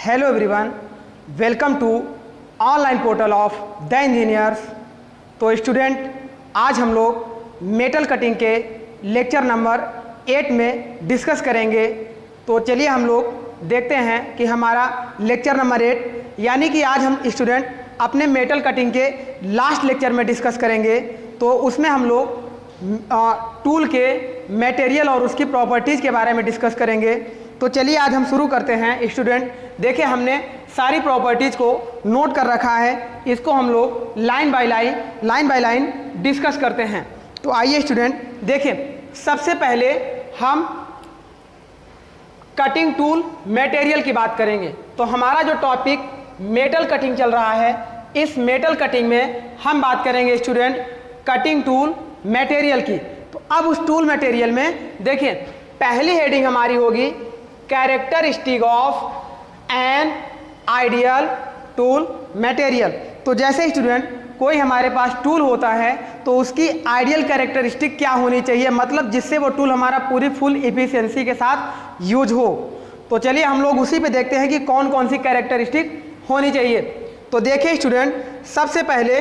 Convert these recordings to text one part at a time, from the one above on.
Hello everyone, welcome to online portal of the engineers. तो student, आज हम लोग मेटल कटिंग के लेक्चर नंबर 8 में डिस्कस करेंगे। तो चलिए हम लोग देखते हैं कि हमारा लेक्चर नंबर 8 यानी कि आज हम स्टूडेंट अपने मेटल कटिंग के लास्ट लेक्चर में डिस्कस करेंगे। तो उसमें हम लोग टूल के मटेरियल और उसकी प्रॉपर्टीज़ के बारे में डिस्कस करेंगे। तो चलिए आज हम शुरू करते हैं। स्टूडेंट देखिए, हमने सारी प्रॉपर्टीज़ को नोट कर रखा है, इसको हम लोग लाइन बाय लाइन डिस्कस करते हैं। तो आइए स्टूडेंट देखिए, सबसे पहले हम कटिंग टूल मटेरियल की बात करेंगे। तो हमारा जो टॉपिक मेटल कटिंग चल रहा है, इस मेटल कटिंग में हम बात करेंगे स्टूडेंट कटिंग टूल मटेरियल की। तो अब उस टूल मटेरियल में देखिए, पहली हेडिंग हमारी होगी characteristic of an ideal tool material. तो जैसे स्टूडेंट कोई हमारे पास टूल होता है तो उसकी आइडियल कैरेक्टरिस्टिक क्या होनी चाहिए, मतलब जिससे वो टूल हमारा पूरी फुल इफिशियंसी के साथ यूज हो। तो चलिए हम लोग उसी पे देखते हैं कि कौन कौन सी कैरेक्टरिस्टिक होनी चाहिए। तो देखिए स्टूडेंट, सबसे पहले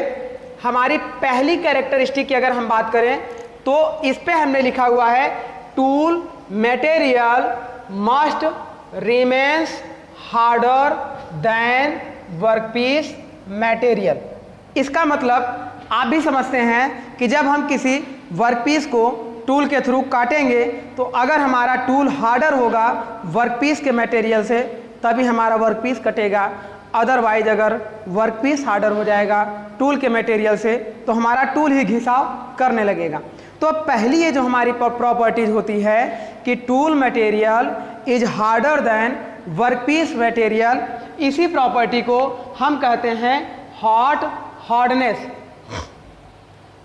हमारी पहली कैरेक्टरिस्टिक की अगर हम बात करें तो इस पे हमने लिखा हुआ है tool material must remains harder than workpiece material. इसका मतलब आप भी समझते हैं कि जब हम किसी वर्कपीस को टूल के थ्रू काटेंगे तो अगर हमारा टूल हार्डर होगा वर्कपीस के मटेरियल से तभी हमारा वर्कपीस कटेगा। अदरवाइज अगर वर्कपीस हार्डर हो जाएगा टूल के मटेरियल से तो हमारा टूल ही घिसाव करने लगेगा। तो पहली ये जो हमारी प्रॉपर्टीज होती है कि tool material is harder than workpiece material, इसी प्रॉपर्टी को हम कहते हैं हॉट हार्डनेस।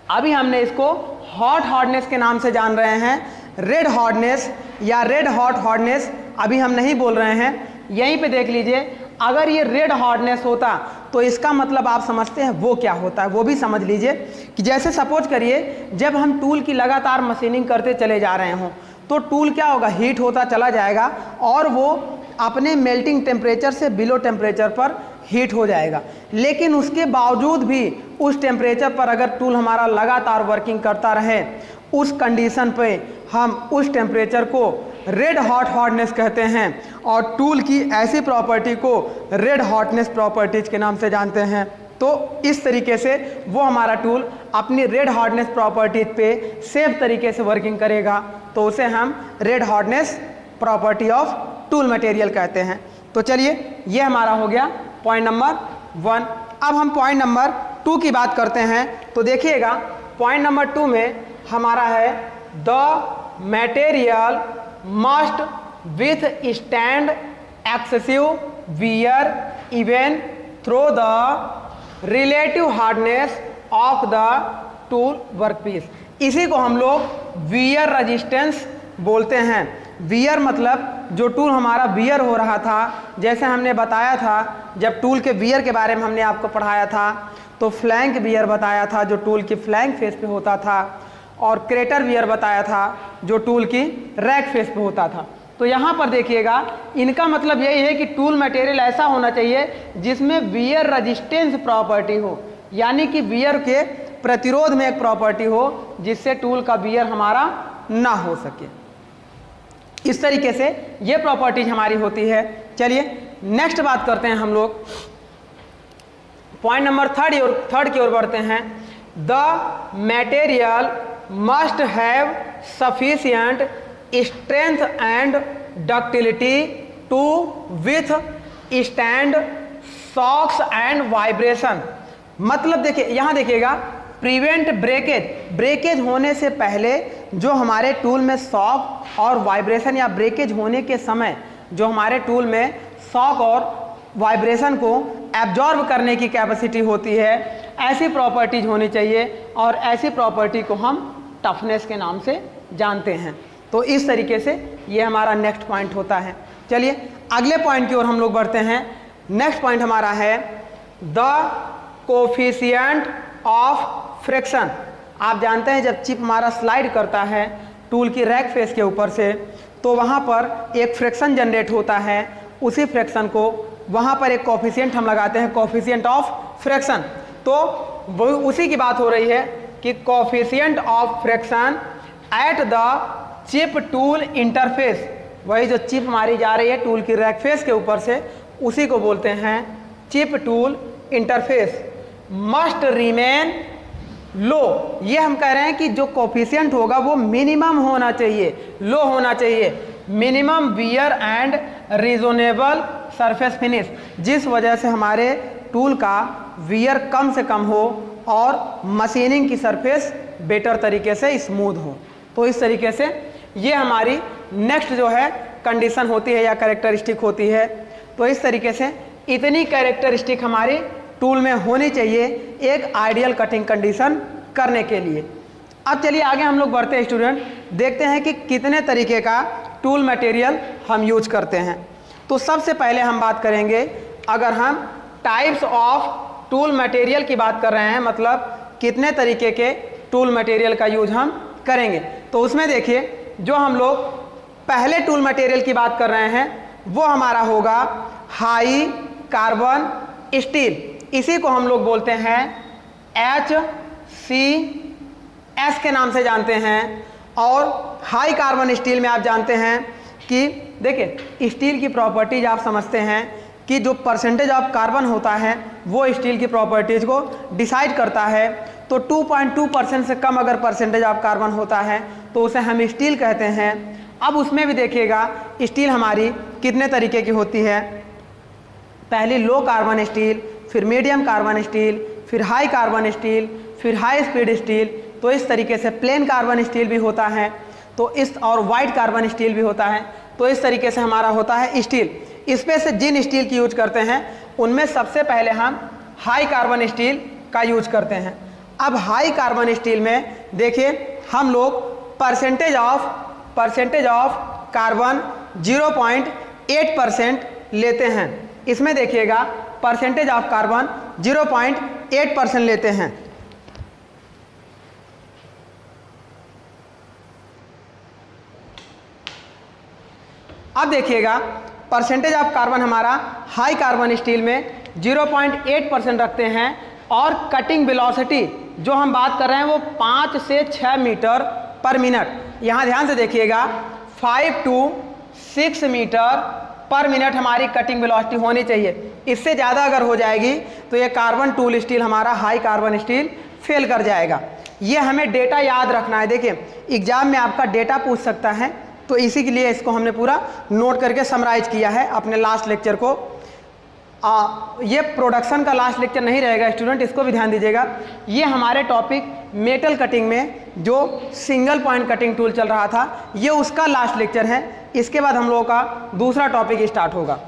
अभी हमने इसको हॉट हार्डनेस के नाम से जान रहे हैं। रेड हार्डनेस या रेड हॉट हार्डनेस अभी हम नहीं बोल रहे हैं। यहीं पे देख लीजिए, अगर ये रेड हार्डनेस होता तो इसका मतलब आप समझते हैं वो क्या होता है, वो भी समझ लीजिए कि जैसे सपोज करिए जब हम टूल की लगातार मशीनिंग करते चले जा रहे हों तो टूल क्या होगा, हीट होता चला जाएगा और वो अपने मेल्टिंग टेम्परेचर से बिलो टेम्परेचर पर हीट हो जाएगा। लेकिन उसके बावजूद भी उस टेम्परेचर पर अगर टूल हमारा लगातार वर्किंग करता रहे, उस कंडीशन पे हम उस टेम्परेचर को रेड हॉट हार्डनेस कहते हैं और टूल की ऐसी प्रॉपर्टी को रेड हॉटनेस प्रॉपर्टीज के नाम से जानते हैं। तो इस तरीके से वो हमारा टूल अपनी रेड हार्डनेस प्रॉपर्टीज पे सेफ तरीके से वर्किंग करेगा, तो उसे हम red hardness property of tool material कहते हैं। तो चलिए ये हमारा हो गया पॉइंट नंबर 1। अब हम पॉइंट नंबर 2 की बात करते हैं। तो देखिएगा, पॉइंट नंबर 2 में हमारा है the material must withstand excessive wear even through the relative hardness of the tool workpiece. इसी को हम लोग वियर रेजिस्टेंस बोलते हैं। वियर मतलब जो टूल हमारा वियर हो रहा था, जैसे हमने बताया था जब टूल के वियर के बारे में हमने आपको पढ़ाया था तो फ्लैंक वियर बताया था जो टूल की फ्लैंक फेस पे होता था, और क्रेटर वियर बताया था जो टूल की रैक फेस पे होता था। तो यहाँ पर देखिएगा, इनका मतलब यही है कि टूल मटेरियल ऐसा होना चाहिए जिसमें वियर रेजिस्टेंस प्रॉपर्टी हो, यानी कि वियर के प्रतिरोध में एक प्रॉपर्टी हो जिससे टूल का वियर हमारा ना हो सके। इस तरीके से ये प्रॉपर्टीज हमारी होती है। चलिए नेक्स्ट बात करते हैं हम लोग, पॉइंट नंबर 3 की ओर बढ़ते हैं। The material must have sufficient strength and ductility to withstand shocks and vibration। मतलब देखिए, यहाँ देखिएगा, प्रिवेंट ब्रेकेज होने से पहले जो हमारे टूल में शॉक और वाइब्रेशन या ब्रेकेज होने के समय जो हमारे टूल में शॉक और वाइब्रेशन को एब्जॉर्ब करने की कैपेसिटी होती है, ऐसी प्रॉपर्टीज होनी चाहिए और ऐसी प्रॉपर्टी को हम टफनेस के नाम से जानते हैं। तो इस तरीके से ये हमारा नेक्स्ट पॉइंट होता है। चलिए अगले पॉइंट की ओर हम लोग बढ़ते हैं। नेक्स्ट पॉइंट हमारा है द कोफिशिएंट ऑफ फ्रिक्शन। आप जानते हैं जब चिप हमारा स्लाइड करता है टूल की रैक फेस के ऊपर से तो वहाँ पर एक फ्रिक्शन जनरेट होता है, उसी फ्रिक्शन को वहाँ पर एक कोफिशिएंट हम लगाते हैं, कोफिशिएंट ऑफ फ्रैक्शन। तो वो उसी की बात हो रही है कि coefficient of fraction at the chip tool interface, वही जो चिप मारी जा रही है टूल की रैक फेस के ऊपर से, उसी को बोलते हैं chip tool interface, must remain low. ये हम कह रहे हैं कि जो कोफिशिएंट होगा वो मिनिमम होना चाहिए, लो होना चाहिए, minimum wear and reasonable surface finish, जिस वजह से हमारे टूल का वियर कम से कम हो और मशीनिंग की सरफेस बेटर तरीके से स्मूथ हो। तो इस तरीके से ये हमारी नेक्स्ट जो है कंडीशन होती है या कैरेक्टरिस्टिक होती है। तो इस तरीके से इतनी कैरेक्टरिस्टिक हमारी टूल में होनी चाहिए एक आइडियल कटिंग कंडीशन करने के लिए। अब चलिए आगे हम लोग बढ़ते हैं स्टूडेंट, देखते हैं कि कितने तरीके का टूल मटेरियल हम यूज करते हैं। तो सबसे पहले हम बात करेंगे, अगर हम टाइप्स ऑफ टूल मटेरियल की बात कर रहे हैं, मतलब कितने तरीके के टूल मटेरियल का यूज हम करेंगे, तो उसमें देखिए जो हम लोग पहले टूल मटेरियल की बात कर रहे हैं वो हमारा होगा हाई कार्बन स्टील। इसी को हम लोग बोलते हैं HCS के नाम से जानते हैं। और हाई कार्बन स्टील में आप जानते हैं कि देखिए स्टील की प्रॉपर्टीज आप समझते हैं कि जो परसेंटेज ऑफ कार्बन होता है वो स्टील की प्रॉपर्टीज को डिसाइड करता है। तो 2.2% से कम अगर परसेंटेज ऑफ कार्बन होता है तो उसे हम स्टील कहते हैं। अब उसमें भी देखिएगा स्टील हमारी कितने तरीके की होती है, पहली लो कार्बन स्टील, फिर मीडियम कार्बन स्टील, फिर हाई कार्बन स्टील, फिर हाई स्पीड स्टील। तो इस तरीके से प्लेन कार्बन स्टील भी होता है, तो इस और वाइट कार्बन स्टील भी होता है। तो इस तरीके से हमारा होता है स्टील। इसमें से जिन स्टील की यूज करते हैं उनमें सबसे पहले हम हाई कार्बन स्टील का यूज करते हैं। अब हाई कार्बन स्टील में देखिए हम लोग परसेंटेज ऑफ कार्बन 0.8% लेते हैं। इसमें देखिएगा परसेंटेज ऑफ कार्बन 0.8% लेते हैं। अब देखिएगा परसेंटेज ऑफ कार्बन हमारा हाई कार्बन स्टील में 0.8% रखते हैं और कटिंग वेलोसिटी जो हम बात कर रहे हैं वो 5 से 6 मीटर पर मिनट। यहाँ ध्यान से देखिएगा 5 to 6 मीटर पर मिनट हमारी कटिंग वेलोसिटी होनी चाहिए। इससे ज़्यादा अगर हो जाएगी तो ये कार्बन टूल स्टील हमारा हाई कार्बन स्टील फेल कर जाएगा। ये हमें डेटा याद रखना है। देखिए एग्जाम में आपका डेटा पूछ सकता है, तो इसी के लिए इसको हमने पूरा नोट करके समराइज किया है अपने लास्ट लेक्चर को। ये प्रोडक्शन का लास्ट लेक्चर नहीं रहेगा स्टूडेंट, इसको भी ध्यान दीजिएगा। ये हमारे टॉपिक मेटल कटिंग में जो सिंगल पॉइंट कटिंग टूल चल रहा था ये उसका लास्ट लेक्चर है। इसके बाद हम लोगों का दूसरा टॉपिक स्टार्ट होगा।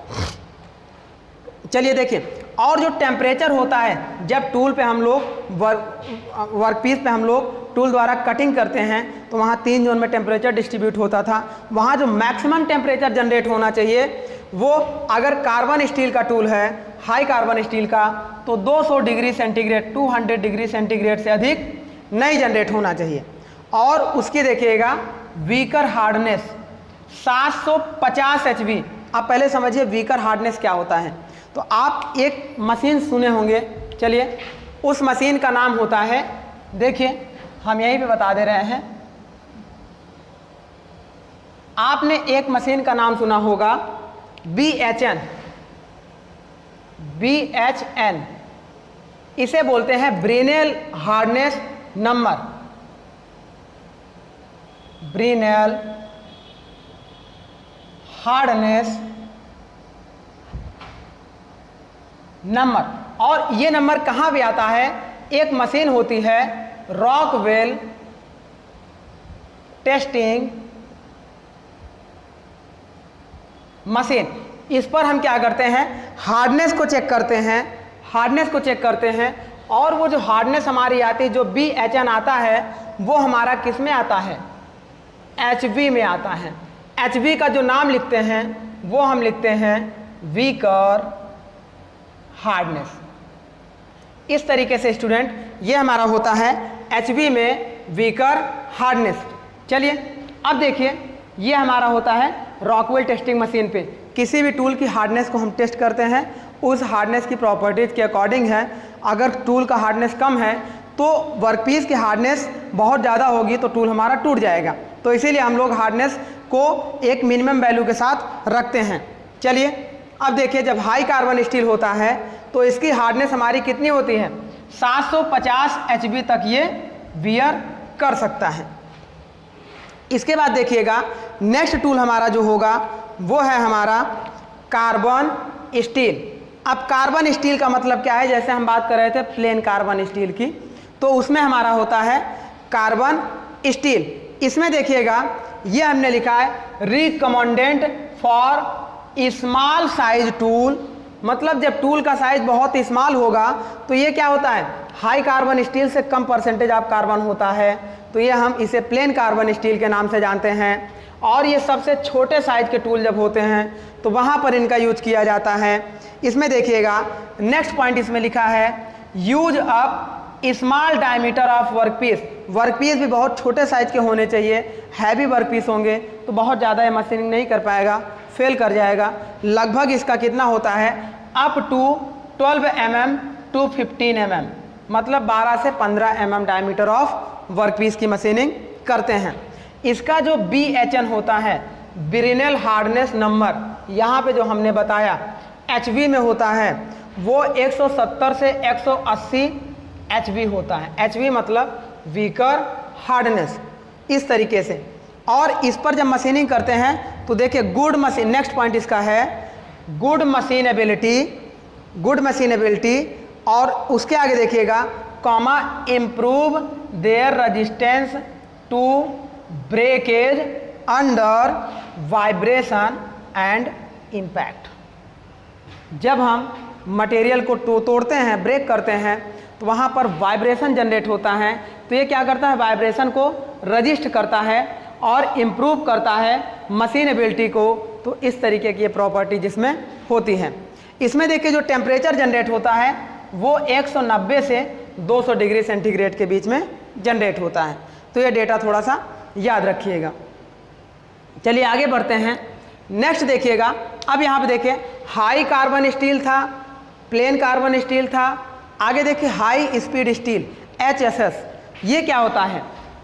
चलिए देखिए, और जो टेम्परेचर होता है जब टूल पे हम लोग वर्कपीस पे हम लोग टूल द्वारा कटिंग करते हैं तो वहाँ 3 जोन में टेम्परेचर डिस्ट्रीब्यूट होता था। वहाँ जो मैक्सिमम टेम्परेचर जनरेट होना चाहिए वो अगर कार्बन स्टील का टूल है हाई कार्बन स्टील का तो 200 डिग्री सेंटीग्रेड 200 डिग्री सेंटीग्रेड से अधिक नहीं जनरेट होना चाहिए। और उसकी देखिएगा वीकर हार्डनेस 750 HV। आप पहले समझिए वीकर हार्डनेस क्या होता है। तो आप एक मशीन सुने होंगे, चलिए उस मशीन का नाम होता है, देखिए हम यहीं पे बता दे रहे हैं, आपने एक मशीन का नाम सुना होगा BHN। इसे बोलते हैं ब्रेनेल हार्डनेस नंबर, ब्रेनेल हार्डनेस नंबर। और ये नंबर कहाँ भी आता है, एक मशीन होती है रॉकवेल टेस्टिंग मशीन। इस पर हम क्या करते हैं, हार्डनेस को चेक करते हैं और वो जो हार्डनेस हमारी आती है जो BHN आता है वो हमारा किस में आता है, HV में आता है। HV का जो नाम लिखते हैं वो हम लिखते हैं वीकर हार्डनेस। इस तरीके से स्टूडेंट ये हमारा होता है HV में वीकर हार्डनेस। चलिए अब देखिए ये हमारा होता है रॉकवेल टेस्टिंग मशीन पे। किसी भी टूल की हार्डनेस को हम टेस्ट करते हैं, उस हार्डनेस की प्रॉपर्टीज़ के अकॉर्डिंग है। अगर टूल का हार्डनेस कम है तो वर्कपीस की हार्डनेस बहुत ज़्यादा होगी तो टूल हमारा टूट जाएगा। तो इसीलिए हम लोग हार्डनेस को एक मिनिमम वैल्यू के साथ रखते हैं। चलिए अब देखिए, जब हाई कार्बन स्टील होता है तो इसकी हार्डनेस हमारी कितनी होती है, 750 HB तक ये बियर कर सकता है। इसके बाद देखिएगा नेक्स्ट टूल हमारा जो होगा वो है हमारा कार्बन स्टील। अब कार्बन स्टील का मतलब क्या है, जैसे हम बात कर रहे थे प्लेन कार्बन स्टील की, तो उसमें हमारा होता है कार्बन स्टील। इसमें देखिएगा ये हमने लिखा है recommended for small size tool, मतलब जब टूल का साइज बहुत स्मॉल होगा तो ये क्या होता है, हाई कार्बन स्टील से कम परसेंटेज ऑफ कार्बन होता है, तो ये हम इसे प्लेन कार्बन स्टील के नाम से जानते हैं। और ये सबसे छोटे साइज के टूल जब होते हैं तो वहाँ पर इनका यूज किया जाता है। इसमें देखिएगा नेक्स्ट पॉइंट इसमें लिखा है use up small diameter of workpiece. Workpiece भी बहुत छोटे साइज के होने चाहिए, हैवी वर्कपीस होंगे तो बहुत ज़्यादा ये मशीनिंग नहीं कर पाएगा, फेल कर जाएगा। लगभग इसका कितना होता है, up to 12 mm to 15 mm, मतलब 12 से 15 mm डायमीटर ऑफ वर्कपीस की मशीनिंग करते हैं। इसका जो BHN होता है, बिरिनल हार्डनेस नंबर, यहाँ पे जो हमने बताया HB में होता है, वो 170 से 180 HB होता है। HB मतलब वीकर हार्डनेस, इस तरीके से। और इस पर जब मशीनिंग करते हैं तो देखिए गुड मशीन, नेक्स्ट पॉइंट इसका है गुड मशीनेबिलिटी, गुड मशीनेबिलिटी, और उसके आगे देखिएगा comma improve their resistance to breakage under vibration and impact. जब हम मटेरियल को तोड़ते हैं, ब्रेक करते हैं, तो वहाँ पर वाइब्रेशन जनरेट होता है, तो ये क्या करता है, वाइब्रेशन को रजिस्ट करता है और इम्प्रूव करता है मशीनेबिलिटी को। तो इस तरीके की ये प्रॉपर्टी जिसमें होती है। इसमें देखिए जो टेम्परेचर जनरेट होता है वो 190 से 200 डिग्री सेंटीग्रेड के बीच में जनरेट होता है, तो ये डेटा थोड़ा सा याद रखिएगा। चलिए आगे बढ़ते हैं। नेक्स्ट देखिएगा, अब यहाँ पे देखिए हाई कार्बन स्टील था, प्लेन कार्बन स्टील था, आगे देखिए हाई स्पीड स्टील HSS। ये क्या होता है,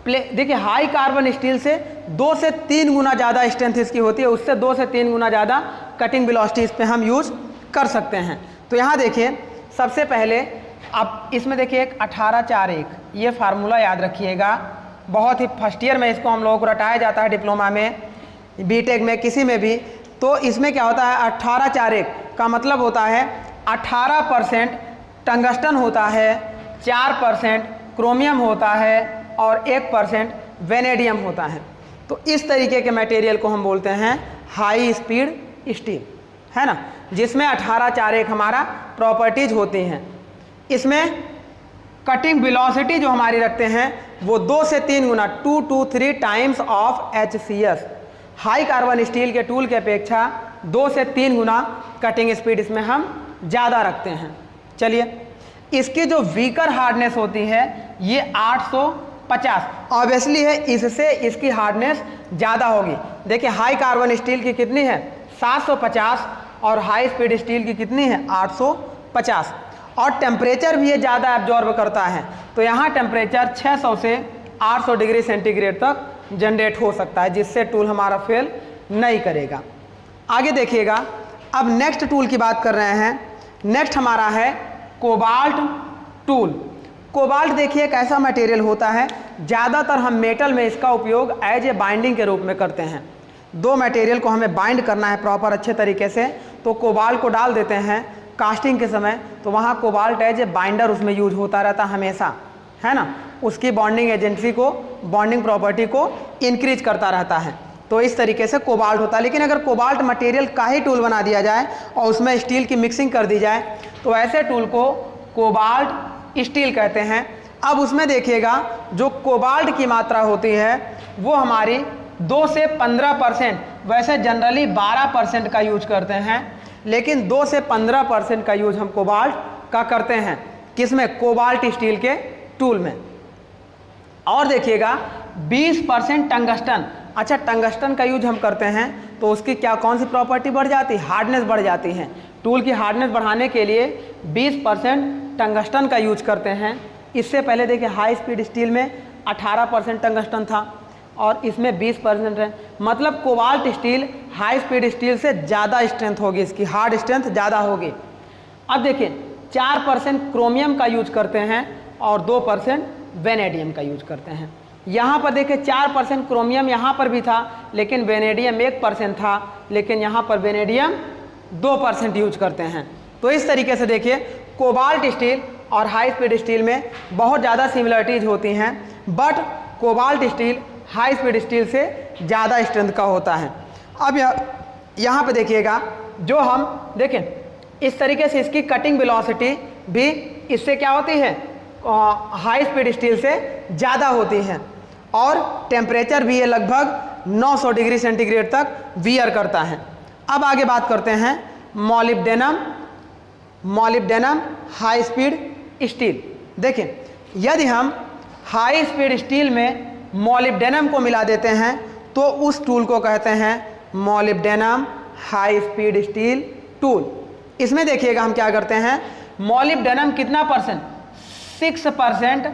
देखिए हाई कार्बन स्टील से 2 से 3 गुना ज़्यादा स्ट्रेंथ इसकी होती है, उससे 2 से 3 गुना ज़्यादा कटिंग वेलोसिटी इस पे हम यूज कर सकते हैं। तो यहाँ देखिए सबसे पहले अब इसमें देखिए एक 1841, ये फार्मूला याद रखिएगा, बहुत ही फर्स्ट ईयर में इसको हम लोगों को रटाया जाता है, डिप्लोमा में, बीटेक में, किसी में भी। तो इसमें क्या होता है, 1841 का मतलब होता है 18% टंगस्टन होता है, 4% क्रोमियम होता है और 1% वेनेडियम होता है। तो इस तरीके के मटेरियल को हम बोलते हैं हाई स्पीड स्टील, है ना, जिसमें 1841 हमारा प्रॉपर्टीज होती हैं। इसमें कटिंग वेलोसिटी जो हमारी रखते हैं वो 2 से 3 गुना 2 to 3 times of HCS। High carbon steel के टूल की अपेक्षा 2 से 3 गुना कटिंग स्पीड इसमें हम ज़्यादा रखते हैं। चलिए इसकी जो वीकर हार्डनेस होती है ये 850 ऑब्वियसली है, इससे इसकी हार्डनेस ज़्यादा होगी। देखिए हाई कार्बन स्टील की कितनी है, 750, और हाई स्पीड स्टील की कितनी है, 850। और टेम्परेचर भी ये ज़्यादा एब्जॉर्ब करता है, तो यहाँ टेम्परेचर 600 से 800 डिग्री सेंटीग्रेड तक जनरेट हो सकता है, जिससे टूल हमारा फेल नहीं करेगा। आगे देखिएगा, अब नेक्स्ट टूल की बात कर रहे हैं। नेक्स्ट हमारा है कोबाल्ट टूल। कोबाल्ट देखिए एक ऐसा मटेरियल होता है, ज़्यादातर हम मेटल में इसका उपयोग एज ए बाइंडिंग के रूप में करते हैं। 2 मटेरियल को हमें बाइंड करना है प्रॉपर अच्छे तरीके से, तो कोबाल्ट को डाल देते हैं कास्टिंग के समय, तो वहाँ कोबाल्ट एज ए बाइंडर उसमें यूज होता रहता हमेशा, है ना, उसकी बॉन्डिंग एजेंसी को, बॉन्डिंग प्रॉपर्टी को इंक्रीज करता रहता है। तो इस तरीके से कोबाल्ट होता है। लेकिन अगर कोबाल्ट मटेरियल का ही टूल बना दिया जाए और उसमें स्टील की मिक्सिंग कर दी जाए तो ऐसे टूल को कोबाल्ट स्टील कहते हैं। अब उसमें देखिएगा जो कोबाल्ट की मात्रा होती है वो हमारी 2 से 15%, वैसे जनरली 12% का यूज करते हैं, लेकिन 2 से 15% का यूज हम कोबाल्ट का करते हैं। किसमें, कोबाल्ट स्टील के टूल में। और देखिएगा 20% टंगस्टन, अच्छा, टंगस्टन का यूज हम करते हैं तो उसकी क्या कौन सी प्रॉपर्टी बढ़ जाती है? हार्डनेस बढ़ जाती है। टूल की हार्डनेस बढ़ाने के लिए 20% टंगस्टन का यूज करते हैं। इससे पहले देखिए हाई स्पीड स्टील में 18% टंगस्टन था और इसमें 20% है, मतलब cobalt steel high speed steel से ज़्यादा स्ट्रेंथ होगी, इसकी हार्ड स्ट्रेंथ ज़्यादा होगी। अब देखिए 4% क्रोमियम का यूज करते हैं और 2% वेनेडियम का यूज करते हैं। यहाँ पर देखिए 4% क्रोमियम यहाँ पर भी था, लेकिन वेनेडियम 1% था, लेकिन यहाँ पर वेनेडियम 2% यूज करते हैं। तो इस तरीके से देखिए कोबाल्ट स्टील और हाई स्पीड स्टील में बहुत ज़्यादा सिमिलरिटीज होती हैं, but cobalt steel high speed steel से ज़्यादा स्ट्रेंथ का होता है। अब यहाँ पे देखिएगा, जो हम देखें इस तरीके से इसकी कटिंग वेलोसिटी भी इससे क्या होती है? हाई स्पीड स्टील से ज़्यादा होती है और टेम्परेचर भी ये लगभग 900 डिग्री सेंटीग्रेड तक वियर करता है। अब आगे बात करते हैं मॉलिब्डेनम हाई स्पीड स्टील। देखिए यदि हम हाई स्पीड स्टील में मॉलिब्डेनम को मिला देते हैं तो उस टूल को कहते हैं molybdenum high speed steel tool. इसमें देखिएगा हम क्या करते हैं, मॉलिब्डेनम कितना परसेंट? 6%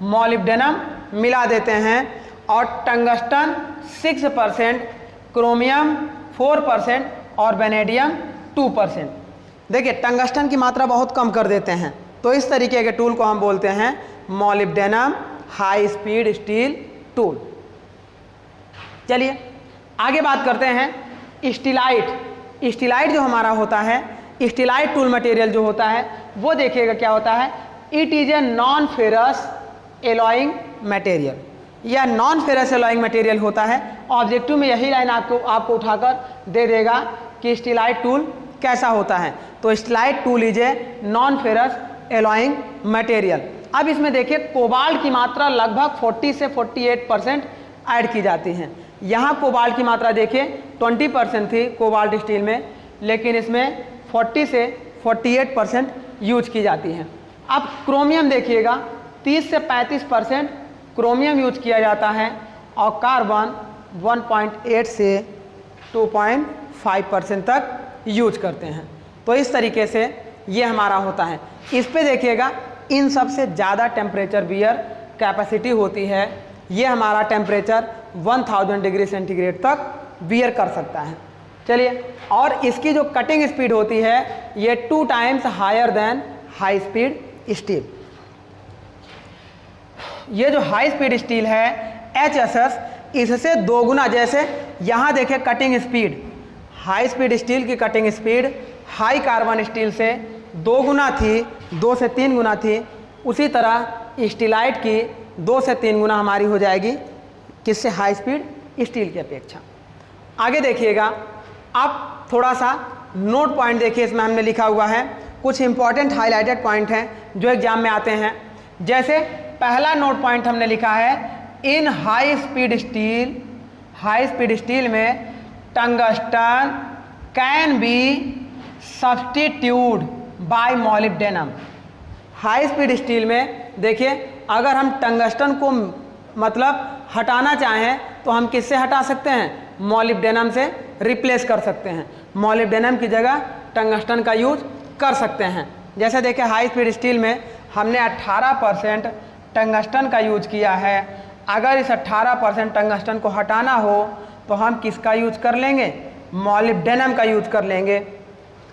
मॉलिब्डेनम मिला देते हैं और टंगस्टन 6%, क्रोमियम 4% और वेनेडियम 2%। देखिए टंगस्टन की मात्रा बहुत कम कर देते हैं, तो इस तरीके के टूल को हम बोलते हैं molybdenum high speed steel tool. चलिए आगे बात करते हैं स्टीलाइट जो हमारा होता है, स्टीलाइट टूल मटेरियल जो होता है वो देखिएगा क्या होता है, it is a non ferrous alloying material. यह नॉन फेरस एलॉइंग मटेरियल होता है। ऑब्जेक्टिव में यही लाइन आपको उठाकर दे देगा कि स्टीलाइट टूल कैसा होता है। तो stellite tool is a non ferrous alloying material. अब इसमें देखिए कोबाल्ट की मात्रा लगभग 40 से 48% ऐड की जाती है। यहाँ कोबाल्ट की मात्रा देखिए 20% थी कोबाल्ट स्टील में, लेकिन इसमें 40 से 48% यूज की जाती है। अब क्रोमियम देखिएगा 30 से 35% क्रोमियम यूज किया जाता है और कार्बन 1.8 से 2.5% तक यूज करते हैं। तो इस तरीके से ये हमारा होता है। इस पे देखिएगा इन सब से ज़्यादा टेम्परेचर वियर कैपेसिटी होती है। ये हमारा टेम्परेचर 1000 डिग्री सेंटीग्रेड तक वियर कर सकता है। चलिए, और इसकी जो कटिंग स्पीड होती है ये 2 times higher than high speed steel. ये जो हाई स्पीड स्टील है HSS, इससे 2 गुना, जैसे यहाँ देखें cutting speed, high speed steel की cutting speed high carbon steel से 2 गुना थी, 2 से 3 गुना थी, उसी तरह स्टीलाइट की 2 से 3 गुना हमारी हो जाएगी, किससे? हाई स्पीड स्टील की अपेक्षा। आगे देखिएगा, अब थोड़ा सा नोट पॉइंट देखिए, इसमें हमने लिखा हुआ है कुछ इंपॉर्टेंट हाईलाइटेड पॉइंट हैं जो एग्जाम में आते हैं। जैसे पहला नोट पॉइंट हमने लिखा है, इन हाई स्पीड स्टील में tungsten can be substitute by molybdenum. High speed steel में देखिए अगर हम टंगस्टन को मतलब हटाना चाहें तो हम किससे हटा सकते हैं? मॉलिब्डेनम से रिप्लेस कर सकते हैं। मॉलिब्डेनम की जगह टंगस्टन का यूज कर सकते हैं। जैसे देखिए हाई स्पीड स्टील में हमने 18% टंगस्टन का यूज किया है। अगर इस 18% टंगस्टन को हटाना हो तो हम किसका यूज कर लेंगे? मॉलिब्डेनम का यूज कर लेंगे।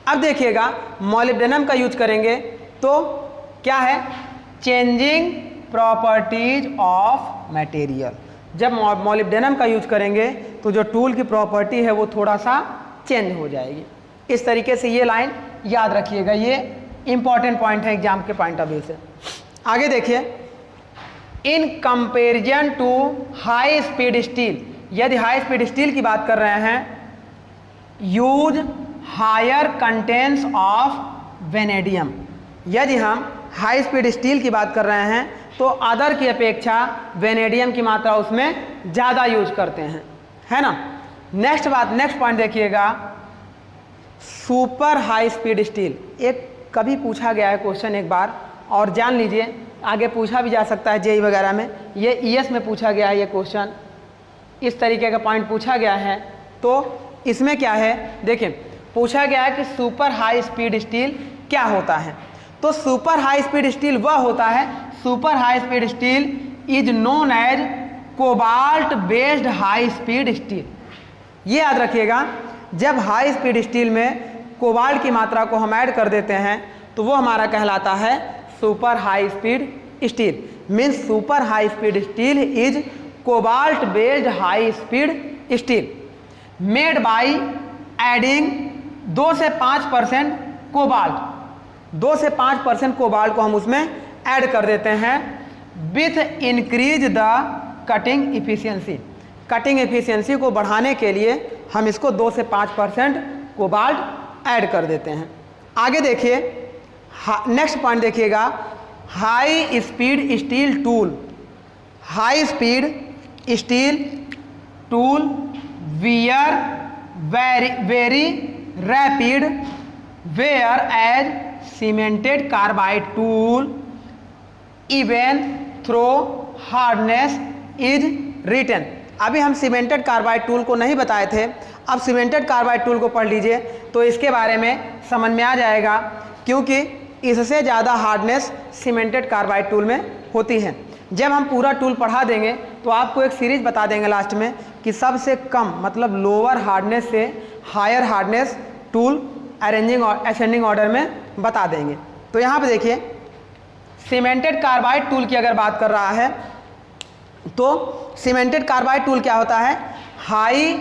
अब देखिएगा मॉलिब्डेनम का यूज करेंगे तो क्या है? Changing properties of material. जब मॉलिब्डेनम का यूज करेंगे तो जो टूल की प्रॉपर्टी है वो थोड़ा सा चेंज हो जाएगी। इस तरीके से ये लाइन याद रखिएगा, ये इंपॉर्टेंट पॉइंट है एग्जाम के पॉइंट ऑफ व्यू से। आगे देखिए, in comparison to high speed steel, यदि हाई स्पीड स्टील की बात कर रहे हैं, use higher contents of vanadium. यदि हम हाई स्पीड स्टील की बात कर रहे हैं तो अदर की अपेक्षा वेनेडियम की मात्रा उसमें ज़्यादा यूज करते हैं, है ना। नेक्स्ट पॉइंट देखिएगा, सुपर हाई स्पीड स्टील। एक कभी पूछा गया है क्वेश्चन एक बार, और जान लीजिए आगे पूछा भी जा सकता है जेई वगैरह में, ये ईएस में पूछा गया है ये क्वेश्चन। इस तरीके का पॉइंट पूछा गया है। तो इसमें क्या है, देखिए पूछा गया है कि सुपर हाई स्पीड स्टील क्या होता है। तो सुपर हाई स्पीड स्टील वह होता है, super high speed steel is known as cobalt based high speed steel. ये याद रखिएगा, जब हाई स्पीड स्टील में कोबाल्ट की मात्रा को हम ऐड कर देते हैं तो वो हमारा कहलाता है super high speed steel. Means super high speed steel is cobalt based high speed steel made by adding 2 से 5% कोबाल्ट, 2 से 5% कोबाल्ट को हम उसमें ऐड कर देते हैं with increase the cutting efficiency. Cutting efficiency को बढ़ाने के लिए हम इसको 2 से 5% कोबाल्ट ऐड कर देते हैं। आगे देखिए, नेक्स्ट पॉइंट देखिएगा, high speed steel tool. High speed steel tool wear very rapid wear as cemented carbide tool even through hardness is written. अभी हम सीमेंटेड कार्बाइड टूल को नहीं बताए थे, अब सीमेंटेड कार्बाइड टूल को पढ़ लीजिए तो इसके बारे में समझ में आ जाएगा, क्योंकि इससे ज़्यादा हार्डनेस सीमेंटेड कार्बाइड टूल में होती है। जब हम पूरा टूल पढ़ा देंगे तो आपको एक सीरीज बता देंगे लास्ट में कि सबसे कम मतलब लोअर हार्डनेस से हायर हार्डनेस टूल अरेंजिंग और असेंडिंग ऑर्डर में बता देंगे। तो यहाँ पे देखिए, सीमेंटेड कार्बाइड टूल की अगर बात कर रहा है तो सीमेंटेड कार्बाइड टूल क्या होता है, हाई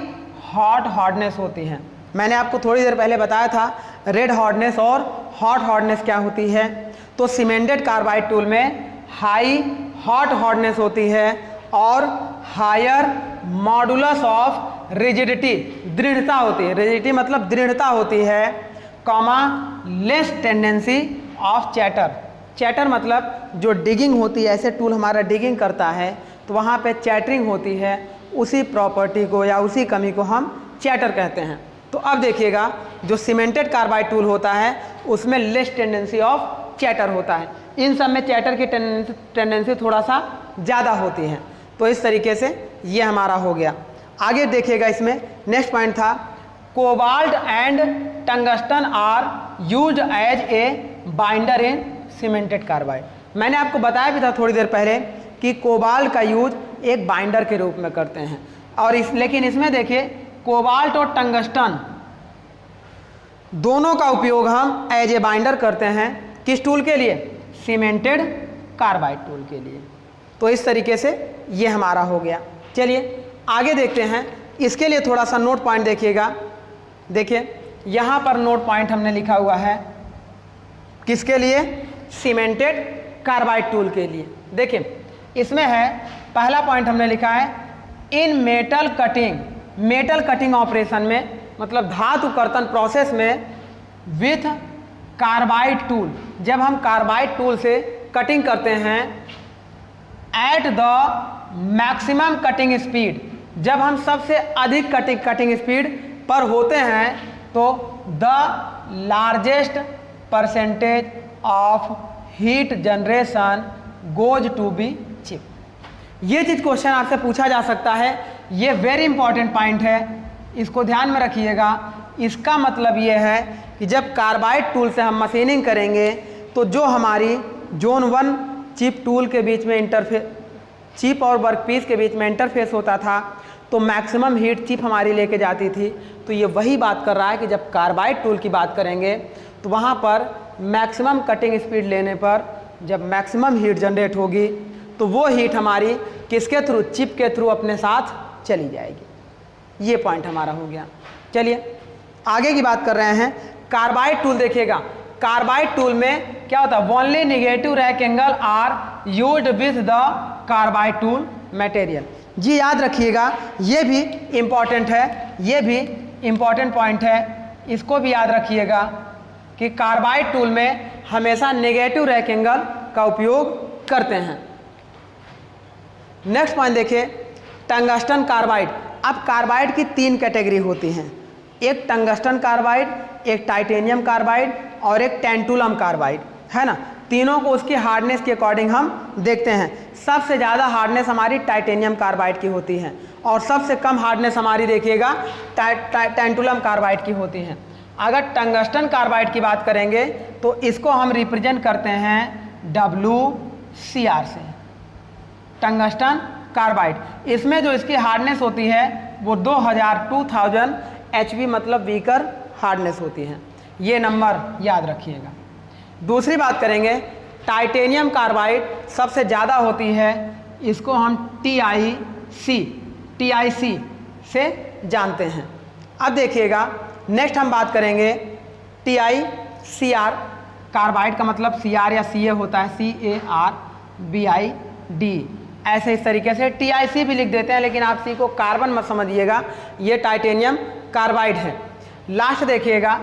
हॉट हार्डनेस होती है। मैंने आपको थोड़ी देर पहले बताया था रेड हार्डनेस और हॉट हार्डनेस क्या होती है। तो सीमेंटेड कार्बाइड टूल में हाई हॉट हार्डनेस होती है और हायर मॉडुलस ऑफ रिजिडिटी, दृढ़ता होती है। रिजिडिटी मतलब दृढ़ता होती है, comma less tendency of chatter. Chatter मतलब जो डिगिंग होती है, ऐसे टूल हमारा डिगिंग करता है तो वहाँ पे चैटरिंग होती है, उसी प्रॉपर्टी को या उसी कमी को हम चैटर कहते हैं। तो अब देखिएगा, जो सीमेंटेड कार्बाइड टूल होता है उसमें लेस टेंडेंसी ऑफ चैटर होता है। इन सब में चैटर की टेंडेंसी थोड़ा सा ज़्यादा होती है। तो इस तरीके से ये हमारा हो गया। आगे देखिएगा, इसमें नेक्स्ट पॉइंट था, cobalt and tungsten are used as a binder in cemented carbide. मैंने आपको बताया भी था थोड़ी देर पहले कि कोबाल्ट का यूज एक बाइंडर के रूप में करते हैं, और लेकिन इसमें देखिए कोबाल्ट और टंगस्टन दोनों का उपयोग हम एज ए बाइंडर करते हैं। किस टूल के लिए? सीमेंटेड कार्बाइड टूल के लिए। तो इस तरीके से ये हमारा हो गया। चलिए आगे देखते हैं, इसके लिए थोड़ा सा नोट पॉइंट देखिएगा। देखिए यहाँ पर नोट पॉइंट हमने लिखा हुआ है, किसके लिए? सीमेंटेड कार्बाइड टूल के लिए। देखिए इसमें है, पहला पॉइंट हमने लिखा है, इन metal cutting, metal cutting operation में मतलब धातु कर्तन प्रोसेस में विथ कार्बाइड टूल, जब हम कार्बाइड टूल से कटिंग करते हैं at the maximum cutting speed, जब हम सबसे अधिक कटिंग स्पीड पर होते हैं तो the largest percentage of heat generation goes to be chip. ये चीज़ क्वेश्चन आपसे पूछा जा सकता है, ये वेरी इंपॉर्टेंट पॉइंट है, इसको ध्यान में रखिएगा। इसका मतलब ये है कि जब कार्बाइड टूल से हम मशीनिंग करेंगे तो जो हमारी जोन 1 चिप टूल के बीच में इंटरफेस, चिप और वर्कपीस के बीच में इंटरफेस होता था तो मैक्सिमम हीट चिप हमारी लेके जाती थी। तो ये वही बात कर रहा है कि जब कार्बाइड टूल की बात करेंगे तो वहाँ पर मैक्सिमम कटिंग स्पीड लेने पर जब मैक्सिमम हीट जनरेट होगी तो वो हीट हमारी किसके थ्रू? चिप के थ्रू अपने साथ चली जाएगी। ये पॉइंट हमारा हो गया। चलिए आगे की बात कर रहे हैं, कार्बाइड टूल देखिएगा। कार्बाइड टूल में क्या होता है? Only negative rake angle are used with the carbide tool material. जी याद रखिएगा, ये भी इम्पॉर्टेंट है, ये भी इम्पॉर्टेंट पॉइंट है, इसको भी याद रखिएगा कि कार्बाइड टूल में हमेशा नेगेटिव रेक्टेंगल का उपयोग करते हैं। नेक्स्ट पॉइंट देखिए, टंगस्टन कार्बाइड। अब कार्बाइड की 3 कैटेगरी होती हैं, एक टंगस्टन कार्बाइड, एक टाइटेनियम कार्बाइड और एक टेंटुलम कार्बाइड। है ना। तीनों को उसकी हार्डनेस के अकॉर्डिंग हम देखते हैं। सबसे ज़्यादा हार्डनेस हमारी टाइटेनियम कार्बाइड की होती है और सबसे कम हार्डनेस हमारी देखिएगा टैंटुलम कार्बाइड की होती है। अगर टंगस्टन कार्बाइड की बात करेंगे तो इसको हम रिप्रेजेंट करते हैं WCr से, टंगस्टन कार्बाइड। इसमें जो इसकी हार्डनेस होती है वो 2000 HV मतलब वीकर हार्डनेस होती है। ये नंबर याद रखिएगा। दूसरी बात करेंगे, टाइटेनियम कार्बाइड सबसे ज़्यादा होती है, इसको हम TIC से जानते हैं। अब देखिएगा नेक्स्ट हम बात करेंगे TiCr कार्बाइड का मतलब Cr या Ca होता है, CARBID। ऐसे इस तरीके से TiC भी लिख देते हैं, लेकिन आप C को कार्बन मत समझिएगा, ये टाइटेनियम कार्बाइड है। लास्ट देखिएगा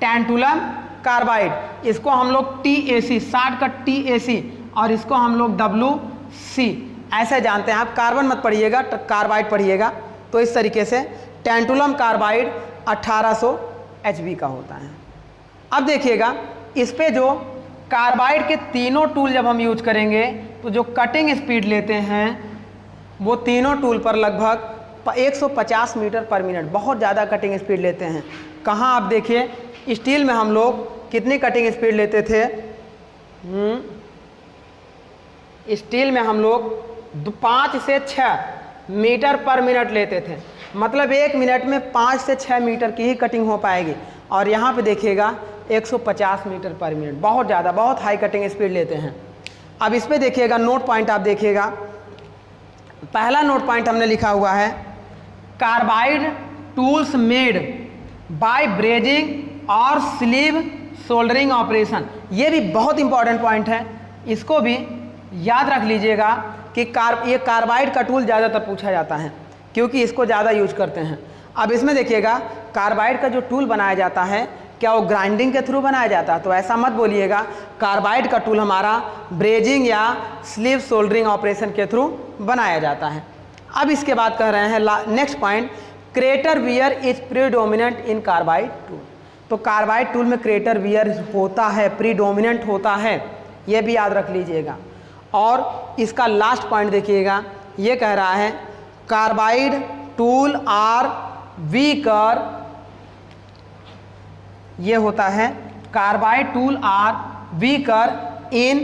टैंटुलम कार्बाइड, इसको हम लोग TAC, शॉर्टकट TAC, और इसको हम लोग WC ऐसे जानते हैं। आप कार्बन मत पढ़िएगा, कार्बाइड पढ़िएगा। तो इस तरीके से टैंटुलम कार्बाइड 1800 HV का होता है। अब देखिएगा इस पे जो कार्बाइड के तीनों टूल जब हम यूज करेंगे तो जो कटिंग स्पीड लेते हैं वो तीनों टूल पर लगभग 150 मीटर पर मिनट, बहुत ज़्यादा कटिंग स्पीड लेते हैं। कहाँ आप देखिए, स्टील में हम लोग कितनी कटिंग स्पीड लेते थे, स्टील में हम लोग 5 से 6 मीटर पर मिनट लेते थे, मतलब 1 मिनट में 5 से 6 मीटर की ही कटिंग हो पाएगी। और यहाँ पे देखिएगा 150 मीटर पर मिनट, बहुत ज़्यादा, बहुत हाई कटिंग स्पीड लेते हैं। अब इस पे देखिएगा नोट पॉइंट, आप देखिएगा पहला नोट पॉइंट हमने लिखा हुआ है carbide tools made by brazing और स्लीव सोल्डरिंग ऑपरेशन। ये भी बहुत इंपॉर्टेंट पॉइंट है, इसको भी याद रख लीजिएगा कि ये कार्बाइड का टूल ज़्यादातर पूछा जाता है क्योंकि इसको ज़्यादा यूज करते हैं। अब इसमें देखिएगा कार्बाइड का जो टूल बनाया जाता है क्या वो ग्राइंडिंग के थ्रू बनाया जाता है, तो ऐसा मत बोलिएगा। कार्बाइड का टूल हमारा ब्रेजिंग या स्लीव सोल्डरिंग ऑपरेशन के थ्रू बनाया जाता है। अब इसके बाद कह रहे हैं next point, crater wear is predominant in carbide tool. तो कार्बाइड टूल में क्रेटर वियर होता है, प्रीडोमिनेंट होता है, ये भी याद रख लीजिएगा। और इसका लास्ट पॉइंट देखिएगा, ये कह रहा है कार्बाइड टूल आर वीकर, ये होता है carbide tool are weaker in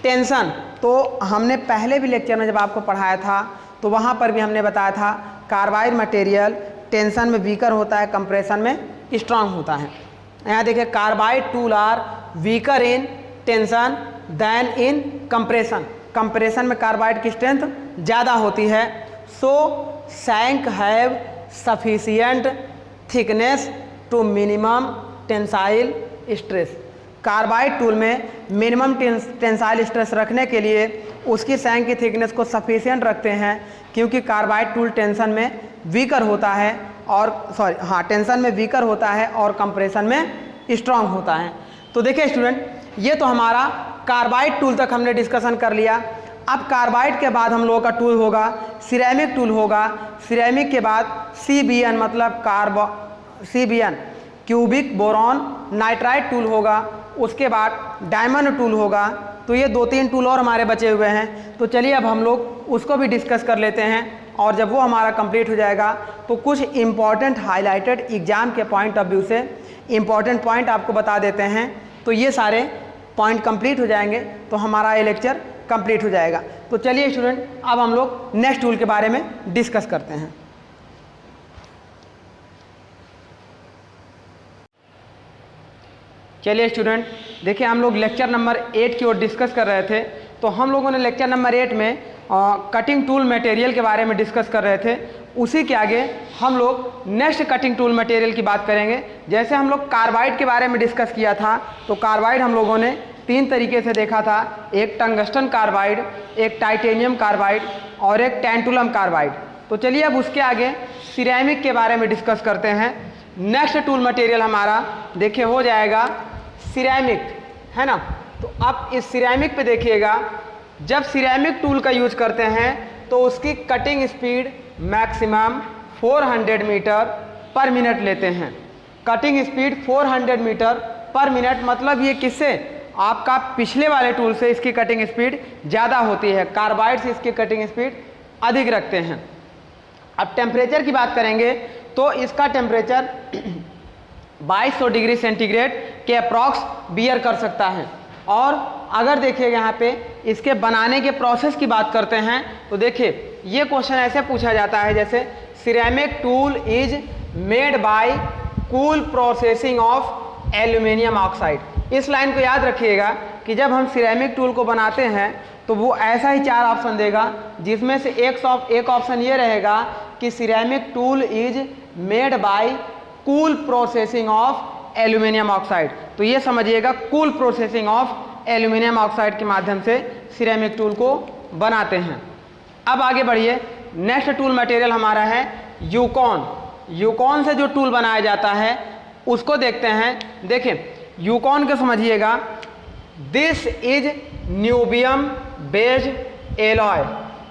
tension. तो हमने पहले भी लेक्चर में जब आपको पढ़ाया था तो वहाँ पर भी हमने बताया था कार्बाइड मटेरियल टेंशन में वीकर होता है, कंप्रेशन में स्ट्रांग होता है। यहाँ देखिए carbide tool are weaker in tension than in compression. Compression में कार्बाइड की स्ट्रेंथ ज़्यादा होती है। So shank have sufficient thickness to minimum tensile stress. Carbide tool में मिनिमम टेंसाइल स्ट्रेस रखने के लिए उसकी सैंक की थिकनेस को सफिशिएंट रखते हैं, क्योंकि कार्बाइड टूल टेंशन में वीकर होता है और टेंशन में वीकर होता है और कंप्रेशन में स्ट्रांग होता है। तो देखिए स्टूडेंट, ये तो हमारा कार्बाइड टूल तक हमने डिस्कशन कर लिया। अब कार्बाइड के बाद हम लोगों का टूल होगा सिरेमिक टूल होगा। सिरेमिक के बाद CBN मतलब CBN cubic boron nitride tool होगा। उसके बाद डायमंड टूल होगा। तो ये 2-3 टूल और हमारे बचे हुए हैं। तो चलिए अब हम लोग उसको भी डिस्कस कर लेते हैं, और जब वो हमारा कंप्लीट हो जाएगा तो कुछ इम्पॉर्टेंट हाईलाइटेड एग्जाम के पॉइंट ऑफ व्यू से इम्पॉर्टेंट पॉइंट आपको बता देते हैं। तो ये सारे पॉइंट कंप्लीट हो जाएंगे तो हमारा ये लेक्चर कंप्लीट हो जाएगा। तो चलिए स्टूडेंट, अब हम लोग नेक्स्ट टूल के बारे में डिस्कस करते हैं। चलिए स्टूडेंट, देखिए हम लोग लेक्चर नंबर 8 की ओर डिस्कस कर रहे थे। तो हम लोगों ने लेक्चर नंबर 8 में कटिंग टूल मटेरियल के बारे में डिस्कस कर रहे थे। उसी के आगे हम लोग नेक्स्ट कटिंग टूल मटेरियल की बात करेंगे। जैसे हम लोग कार्बाइड के बारे में डिस्कस किया था, तो कार्बाइड हम लोगों ने 3 तरीके से देखा था, एक टंगस्टन कार्बाइड, एक टाइटेनियम कार्बाइड और एक टैंटुलम कार्बाइड। तो चलिए अब उसके आगे सिरेमिक के बारे में डिस्कस करते हैं। नेक्स्ट टूल मटेरियल हमारा देखिए हो जाएगा सिरेमिक, है ना। तो अब इस सिरेमिक पे देखिएगा, जब सिरेमिक टूल का यूज करते हैं तो उसकी cutting speed maximum 400 metre per minute लेते हैं। Cutting speed 400 metre per minute, मतलब ये किससे, आपका पिछले वाले टूल से इसकी कटिंग स्पीड ज़्यादा होती है, कार्बाइड से इसकी कटिंग स्पीड अधिक रखते हैं। अब टेम्परेचर की बात करेंगे तो इसका टेम्परेचर 2200 डिग्री सेंटीग्रेड के अप्रॉक्स बियर कर सकता है। और अगर देखिएगा यहाँ पे इसके बनाने के प्रोसेस की बात करते हैं तो देखिए ये क्वेश्चन ऐसे पूछा जाता है जैसे ceramic tool is made by cool processing of aluminium oxide. इस लाइन को याद रखिएगा कि जब हम सिरेमिक टूल को बनाते हैं तो वो ऐसा ही 4 ऑप्शन देगा, जिसमें से एक ऑप्शन ये रहेगा कि ceramic tool is made by cool processing of aluminium oxide. तो ये समझिएगा cool processing of aluminium oxide के माध्यम से सिरेमिक टूल को बनाते हैं। अब आगे बढ़िए, नेक्स्ट टूल मटेरियल हमारा है यूकॉन। यूकॉन से जो टूल बनाया जाता है उसको देखते हैं। देखिए यूकॉन को समझिएगा, दिस इज न्यूबियम बेस्ड एलॉय।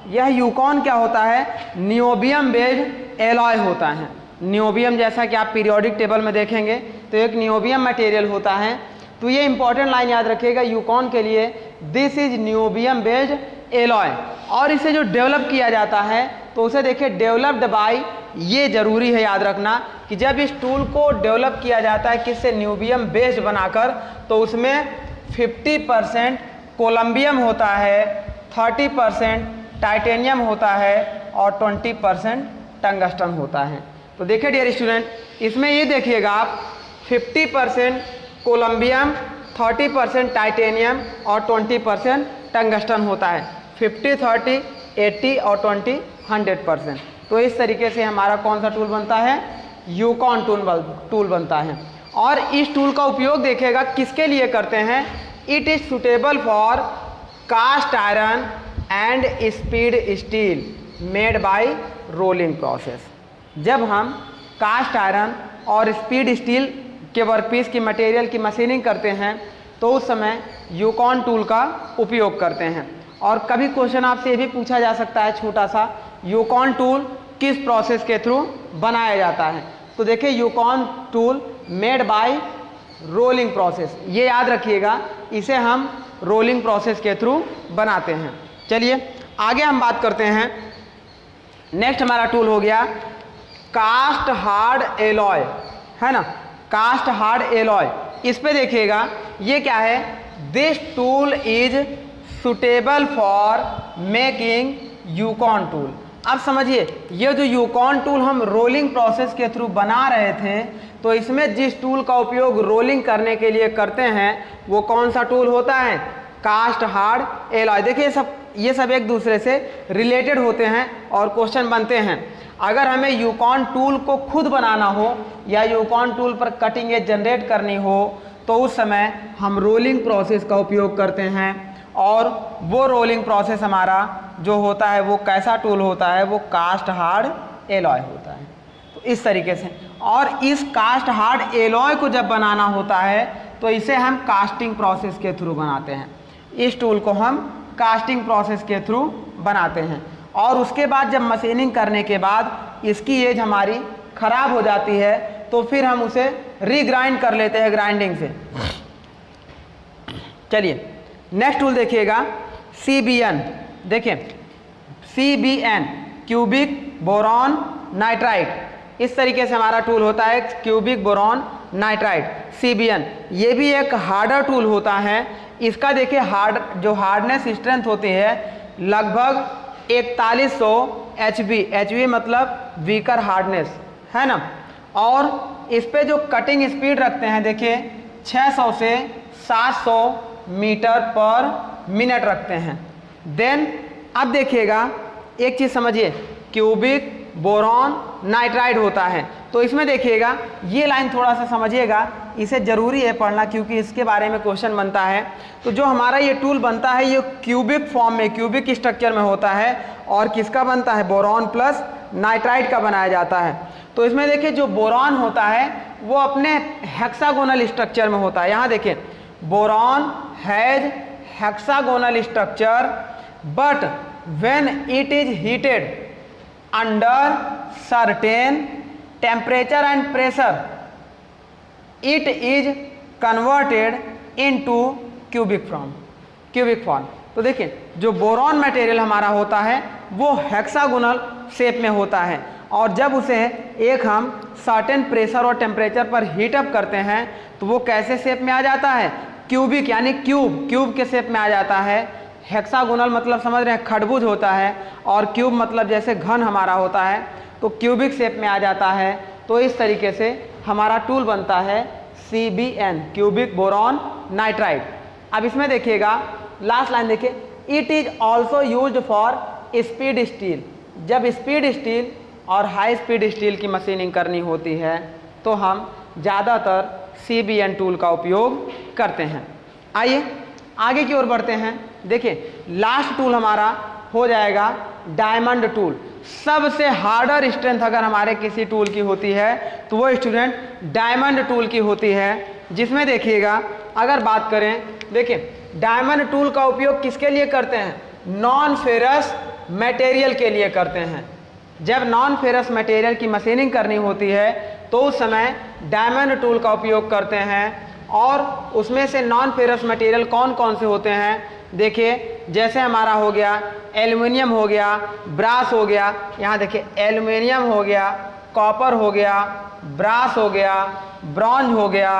यह यूकॉन क्या होता है, नियोबियम बेस्ड एलॉय होता है। नियोबियम जैसा कि आप पीरियोडिक टेबल में देखेंगे तो एक नियोबियम मटेरियल होता है। तो ये इंपॉर्टेंट लाइन याद रखिएगा यूकॉन के लिए, this is niobium based alloy. और इसे जो डेवलप किया जाता है तो उसे देखिए डेवलप्ड बाय, ये जरूरी है याद रखना कि जब इस टूल को डेवलप किया जाता है किससे, नियोबियम बेस्ड बनाकर, तो उसमें 50% कोलंबियम होता है, 30% टाइटेनियम होता है और 20% टंगस्टन होता है। तो देखिए डियर स्टूडेंट, इसमें ये देखिएगा आप 50% कोलंबियम, 30% टाइटेनियम और 20% टंगस्टन होता है। 50, 30, 80 और 20 100%। तो इस तरीके से हमारा कौन सा टूल बनता है, यूकॉन टूल बनता है। और इस टूल का उपयोग देखिएगा किसके लिए करते हैं, it is suitable for cast iron and speed steel made by rolling process. जब हम कास्ट आयरन और स्पीड स्टील के वर्कपीस की मटेरियल की मशीनिंग करते हैं तो उस समय यूकॉन टूल का उपयोग करते हैं। और कभी क्वेश्चन आपसे ये भी पूछा जा सकता है छोटा सा, यूकॉन टूल किस प्रोसेस के थ्रू बनाया जाता है। तो देखिए यूकॉन tool made by rolling process, ये याद रखिएगा, इसे हम रोलिंग प्रोसेस के थ्रू बनाते हैं। चलिए आगे हम बात करते हैं। नेक्स्ट हमारा टूल हो गया कास्ट हार्ड एलॉय, है ना, कास्ट हार्ड एलॉय। इस पे देखिएगा ये क्या है, this tool is suitable for making यूकॉन टूल। अब समझिए ये जो यूकॉन टूल हम रोलिंग प्रोसेस के थ्रू बना रहे थे, तो इसमें जिस टूल का उपयोग रोलिंग करने के लिए करते हैं वो कौन सा टूल होता है, कास्ट हार्ड एलॉय। देखिए ये सब एक दूसरे से रिलेटेड होते हैं और क्वेश्चन बनते हैं। अगर हमें यूकॉन टूल को खुद बनाना हो या यूकॉन टूल पर कटिंग एज जनरेट करनी हो तो उस समय हम रोलिंग प्रोसेस का उपयोग करते हैं। और वो रोलिंग प्रोसेस हमारा जो होता है वो कैसा टूल होता है, वो कास्ट हार्ड एलॉय होता है। तो इस तरीके से, और इस कास्ट हार्ड एलॉय को जब बनाना होता है तो इसे हम कास्टिंग प्रोसेस के थ्रू बनाते हैं। इस टूल को हम कास्टिंग प्रोसेस के थ्रू बनाते हैं। और उसके बाद जब मशीनिंग करने के बाद इसकी एज हमारी ख़राब हो जाती है तो फिर हम उसे रीग्राइंड कर लेते हैं ग्राइंडिंग से। चलिए नेक्स्ट टूल देखिएगा CBN। देखिए CBN क्यूबिक बोरॉन नाइट्राइट, इस तरीके से हमारा टूल होता है क्यूबिक बोरॉन नाइट्राइट CBN। ये भी एक हार्डर टूल होता है। इसका देखिए जो हार्डनेस स्ट्रेंथ होती है लगभग 4100 HB मतलब वीकर हार्डनेस, है ना। और इस पे जो कटिंग स्पीड रखते हैं देखिए 600 से 700 मीटर पर मिनट रखते हैं। देन अब देखिएगा एक चीज़ समझिए, क्यूबिक बोरॉन नाइट्राइड होता है। तो इसमें देखिएगा ये लाइन थोड़ा सा समझिएगा, इसे ज़रूरी है पढ़ना क्योंकि इसके बारे में क्वेश्चन बनता है। तो जो हमारा ये टूल बनता है ये क्यूबिक फॉर्म में, क्यूबिक स्ट्रक्चर में होता है और किसका बनता है, बोरॉन प्लस नाइट्राइड का बनाया जाता है। तो इसमें देखिए जो बोरॉन होता है वो अपने हेक्सागोनल स्ट्रक्चर में होता है। यहाँ देखिए boron has hexagonal structure but when it is heated under certain temperature and pressure it is converted into cubic form. तो देखिए जो बोरॉन मटेरियल हमारा होता है वो हेक्सागोनल शेप में होता है, और जब उसे एक हम सर्टेन प्रेशर और टेम्परेचर पर हीट अप करते हैं तो वो कैसे शेप में आ जाता है, क्यूबिक यानी क्यूब के शेप में आ जाता है। हेक्सागोनल मतलब समझ रहे हैं खड़भुज होता है, और क्यूब मतलब जैसे घन हमारा होता है, तो क्यूबिक शेप में आ जाता है। तो इस तरीके से हमारा टूल बनता है CBN, क्यूबिक बोरॉन नाइट्राइड। अब इसमें देखिएगा लास्ट लाइन देखिए, it is also used for speed steel. जब स्पीड स्टील और हाई स्पीड स्टील की मशीनिंग करनी होती है तो हम ज़्यादातर CBN टूल का उपयोग करते हैं। आइए आगे की ओर बढ़ते हैं। देखिए लास्ट टूल हमारा हो जाएगा डायमंड टूल। सबसे हार्डर स्ट्रेंथ अगर हमारे किसी टूल की होती है तो वो स्टूडेंट डायमंड टूल की होती है, जिसमें देखिएगा अगर बात करें, देखिए डायमंड टूल का उपयोग किसके लिए करते हैं, नॉन फेरस मटेरियल के लिए करते हैं। जब नॉन फेरस मटेरियल की मशीनिंग करनी होती है तो उस समय डायमंड टूल का उपयोग करते हैं। और उसमें से नॉन फेरस मटेरियल कौन कौन से होते हैं, देखिए जैसे हमारा हो गया एल्युमिनियम हो गया, ब्रास हो गया, यहाँ देखिए एल्युमिनियम हो गया, कॉपर हो गया, ब्रास हो गया, ब्रॉन्ज हो गया,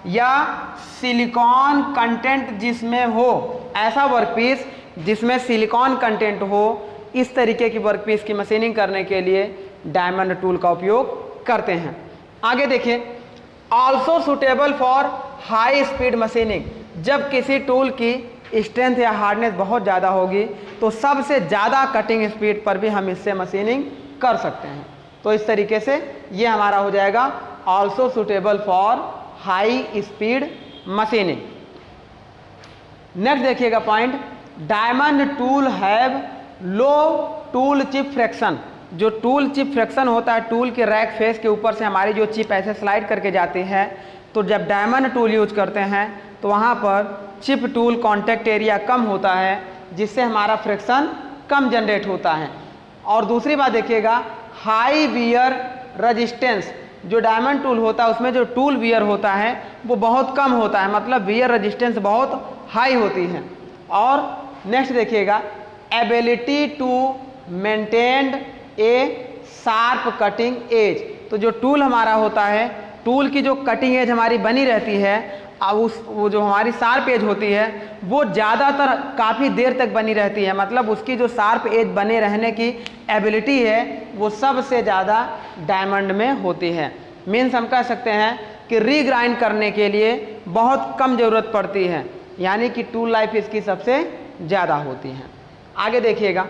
या सिलिकॉन कंटेंट जिसमें हो, ऐसा वर्कपीस जिसमें सिलिकॉन कंटेंट हो, इस तरीके की वर्कपीस की मशीनिंग करने के लिए डायमंड टूल का उपयोग करते हैं। आगे देखिए also suitable for high speed machining. जब किसी टूल की स्ट्रेंथ या हार्डनेस बहुत ज़्यादा होगी तो सबसे ज़्यादा कटिंग स्पीड पर भी हम इससे मशीनिंग कर सकते हैं। तो इस तरीके से ये हमारा हो जाएगा also suitable for high speed machining. Next देखिएगा point, diamond tool have low tool chip friction. जो टूल चिप फ्रैक्शन होता है, टूल के रैक फेस के ऊपर से हमारी जो चिप ऐसे स्लाइड करके जाती है, तो जब डायमंड टूल यूज करते हैं तो वहाँ पर चिप टूल कॉन्टैक्ट एरिया कम होता है, जिससे हमारा फ्रैक्शन कम जनरेट होता है। और दूसरी बात देखिएगा हाई वियर रजिस्टेंस। जो डायमंड टूल होता है उसमें जो टूल वियर होता है वो बहुत कम होता है, मतलब वियर रजिस्टेंस बहुत हाई होती है। और नेक्स्ट देखिएगा ability to maintain a sharp cutting edge. तो जो टूल हमारा होता है, टूल की जो कटिंग एज हमारी बनी रहती है, अब वो जो हमारी शार्प एज होती है वो ज़्यादातर काफ़ी देर तक बनी रहती है, मतलब उसकी जो शार्प एज बने रहने की एबिलिटी है वो सबसे ज़्यादा डायमंड में होती है। मीन्स हम कह सकते हैं कि रीग्राइंड करने के लिए बहुत कम ज़रूरत पड़ती है, यानी कि टूल लाइफ इसकी सबसे ज़्यादा होती है। आगे देखिएगा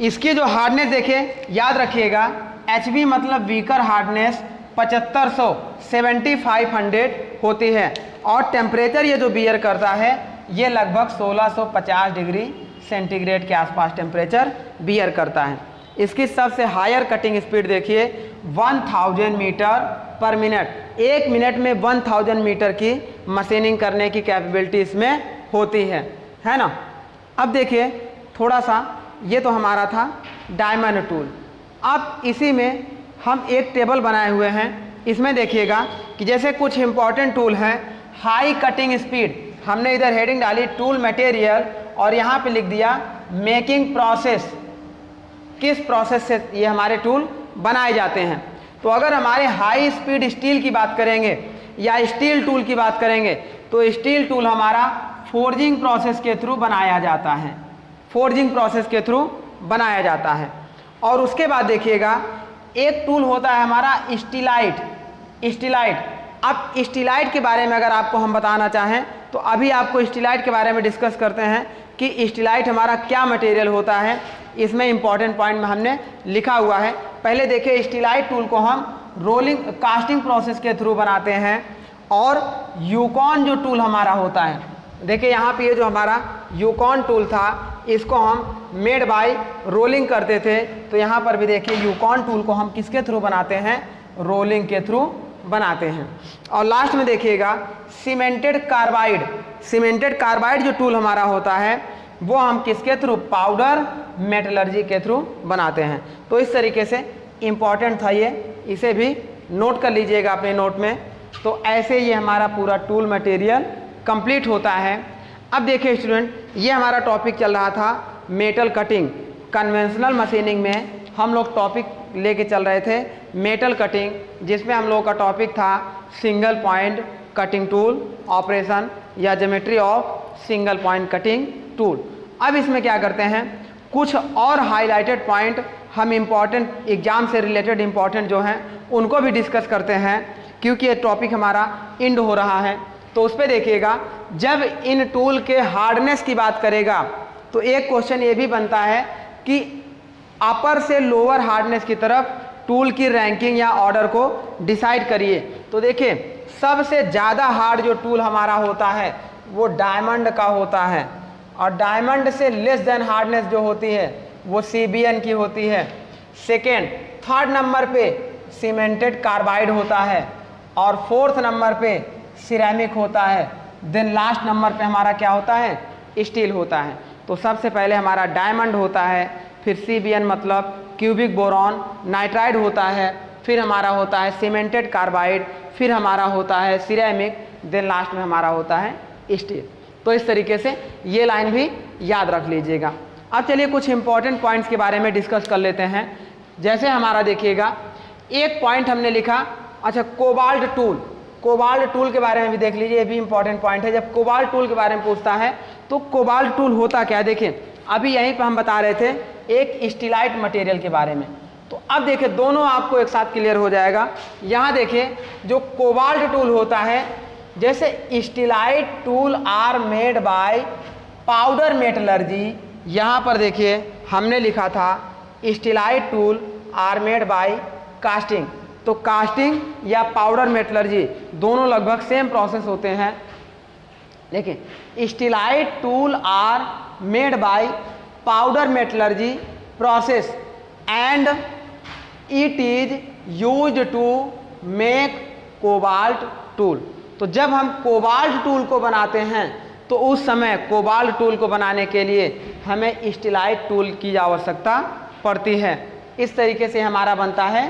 इसकी जो हार्डनेस देखिए, याद रखिएगा HB मतलब वीकर हार्डनेस 7500 7500 होती है, और टेम्परेचर ये जो बियर करता है ये लगभग 1650 डिग्री सेंटीग्रेड के आसपास टेम्परेचर बियर करता है। इसकी सबसे हायर कटिंग स्पीड देखिए 1000 मीटर पर मिनट। एक मिनट में 1000 मीटर की मशीनिंग करने की कैपेबिलिटी इसमें होती है ना। अब देखिए थोड़ा सा, ये तो हमारा था डायमंड टूल। अब इसी में हम एक टेबल बनाए हुए हैं, इसमें देखिएगा कि जैसे कुछ इंपॉर्टेंट टूल हैं, हाई कटिंग स्पीड, हमने इधर हेडिंग डाली टूल मटेरियल और यहाँ पे लिख दिया मेकिंग प्रोसेस, किस प्रोसेस से ये हमारे टूल बनाए जाते हैं। तो अगर हमारे हाई स्पीड स्टील की बात करेंगे या स्टील टूल की बात करेंगे तो स्टील टूल हमारा फोर्जिंग प्रोसेस के थ्रू बनाया जाता है, फोर्जिंग प्रोसेस के थ्रू बनाया जाता है। और उसके बाद देखिएगा एक टूल होता है हमारा स्टीलाइट। अब स्टीलाइट के बारे में अगर आपको हम बताना चाहें तो अभी आपको स्टीलाइट के बारे में डिस्कस करते हैं कि स्टीलाइट हमारा क्या मटेरियल होता है। इसमें इंपॉर्टेंट पॉइंट में हमने लिखा हुआ है। पहले देखिए स्टीलाइट टूल को हम रोलिंग कास्टिंग प्रोसेस के थ्रू बनाते हैं, और यूकॉन जो टूल हमारा होता है, देखिए यहाँ पे ये जो हमारा यूकॉन टूल था इसको हम मेड बाय रोलिंग करते थे, तो यहाँ पर भी देखिए यूकॉन टूल को हम किसके थ्रू बनाते हैं, रोलिंग के थ्रू बनाते हैं। और लास्ट में देखिएगा सीमेंटेड कार्बाइड जो टूल हमारा होता है वो हम किसके थ्रू, पाउडर मेटलर्जी के थ्रू बनाते हैं। तो इस तरीके से इम्पॉर्टेंट था ये, इसे भी नोट कर लीजिएगा अपने नोट में। तो ऐसे ये हमारा पूरा टूल मटेरियल कंप्लीट होता है। अब देखिए स्टूडेंट, ये हमारा टॉपिक चल रहा था मेटल कटिंग। कन्वेंशनल मशीनिंग में हम लोग टॉपिक लेके चल रहे थे मेटल कटिंग, जिसमें हम लोगों का टॉपिक था single point cutting tool operation या geometry of single point cutting tool. अब इसमें क्या करते हैं, कुछ और हाईलाइटेड पॉइंट हम इम्पॉर्टेंट एग्जाम से रिलेटेड इम्पॉर्टेंट जो हैं उनको भी डिस्कस करते हैं, क्योंकि ये टॉपिक हमारा एंड हो रहा है। तो उस पर देखिएगा, जब इन टूल के हार्डनेस की बात करेगा तो एक क्वेश्चन ये भी बनता है कि अपर से लोअर हार्डनेस की तरफ टूल की रैंकिंग या ऑर्डर को डिसाइड करिए। तो देखिए, सबसे ज़्यादा हार्ड जो टूल हमारा होता है वो डायमंड का होता है, और डायमंड से लेस देन हार्डनेस जो होती है वो CBN की होती है। सेकेंड, थर्ड नंबर पे सीमेंटेड कार्बाइड होता है, और फोर्थ नंबर पे सिरेमिक होता है। देन लास्ट नंबर पे हमारा क्या होता है, स्टील होता है। तो सबसे पहले हमारा डायमंड होता है, फिर CBN मतलब क्यूबिक बोरॉन नाइट्राइड होता है, फिर हमारा होता है सीमेंटेड कार्बाइड, फिर हमारा होता है सिरेमिक, देन लास्ट में हमारा होता है स्टील। तो इस तरीके से ये लाइन भी याद रख लीजिएगा। अब चलिए कुछ इंपॉर्टेंट पॉइंट्स के बारे में डिस्कस कर लेते हैं। जैसे हमारा देखिएगा, एक पॉइंट हमने लिखा, अच्छा कोबाल्ट टूल, कोबाल्ट टूल के बारे में भी देख लीजिए, ये भी इंपॉर्टेंट पॉइंट है। जब कोबाल्ट टूल के बारे में पूछता है तो कोबाल्ट टूल होता क्या है, देखिए अभी यहीं पर हम बता रहे थे एक स्टीलाइट मटेरियल के बारे में। तो अब देखिए दोनों आपको एक साथ क्लियर हो जाएगा। यहाँ देखिए, जो कोबाल्ट टूल होता है, जैसे stellite tool are made by powder metallurgy, यहाँ पर देखिए हमने लिखा था stellite tool are made by casting. तो कास्टिंग या पाउडर मेटलर्जी दोनों लगभग सेम प्रोसेस होते हैं, लेकिन stellite tool are made by powder metallurgy process and it is used to make cobalt tool. तो जब हम कोबाल्ट टूल को बनाते हैं तो उस समय कोबाल्ट टूल को बनाने के लिए हमें स्टीलाइट टूल की आवश्यकता पड़ती है। इस तरीके से हमारा बनता है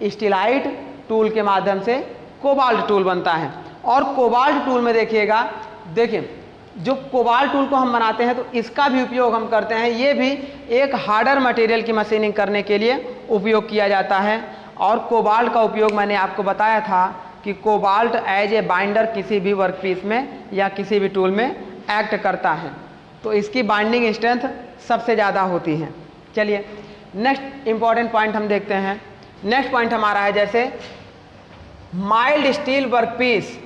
स्टीलाइट टूल के माध्यम से कोबाल्ट टूल बनता है। और कोबाल्ट टूल में देखिएगा, देखिए जो कोबाल्ट टूल को हम बनाते हैं तो इसका भी उपयोग हम करते हैं, ये भी एक हार्डर मटेरियल की मशीनिंग करने के लिए उपयोग किया जाता है। और कोबाल्ट का उपयोग मैंने आपको बताया था कि कोबाल्ट एज ए बाइंडर किसी भी वर्कपीस में या किसी भी टूल में एक्ट करता है, तो इसकी बाइंडिंग स्ट्रेंथ सबसे ज़्यादा होती है। चलिए नेक्स्ट इंपॉर्टेंट पॉइंट हम देखते हैं। नेक्स्ट पॉइंट हमारा है जैसे माइल्ड स्टील वर्कपीस।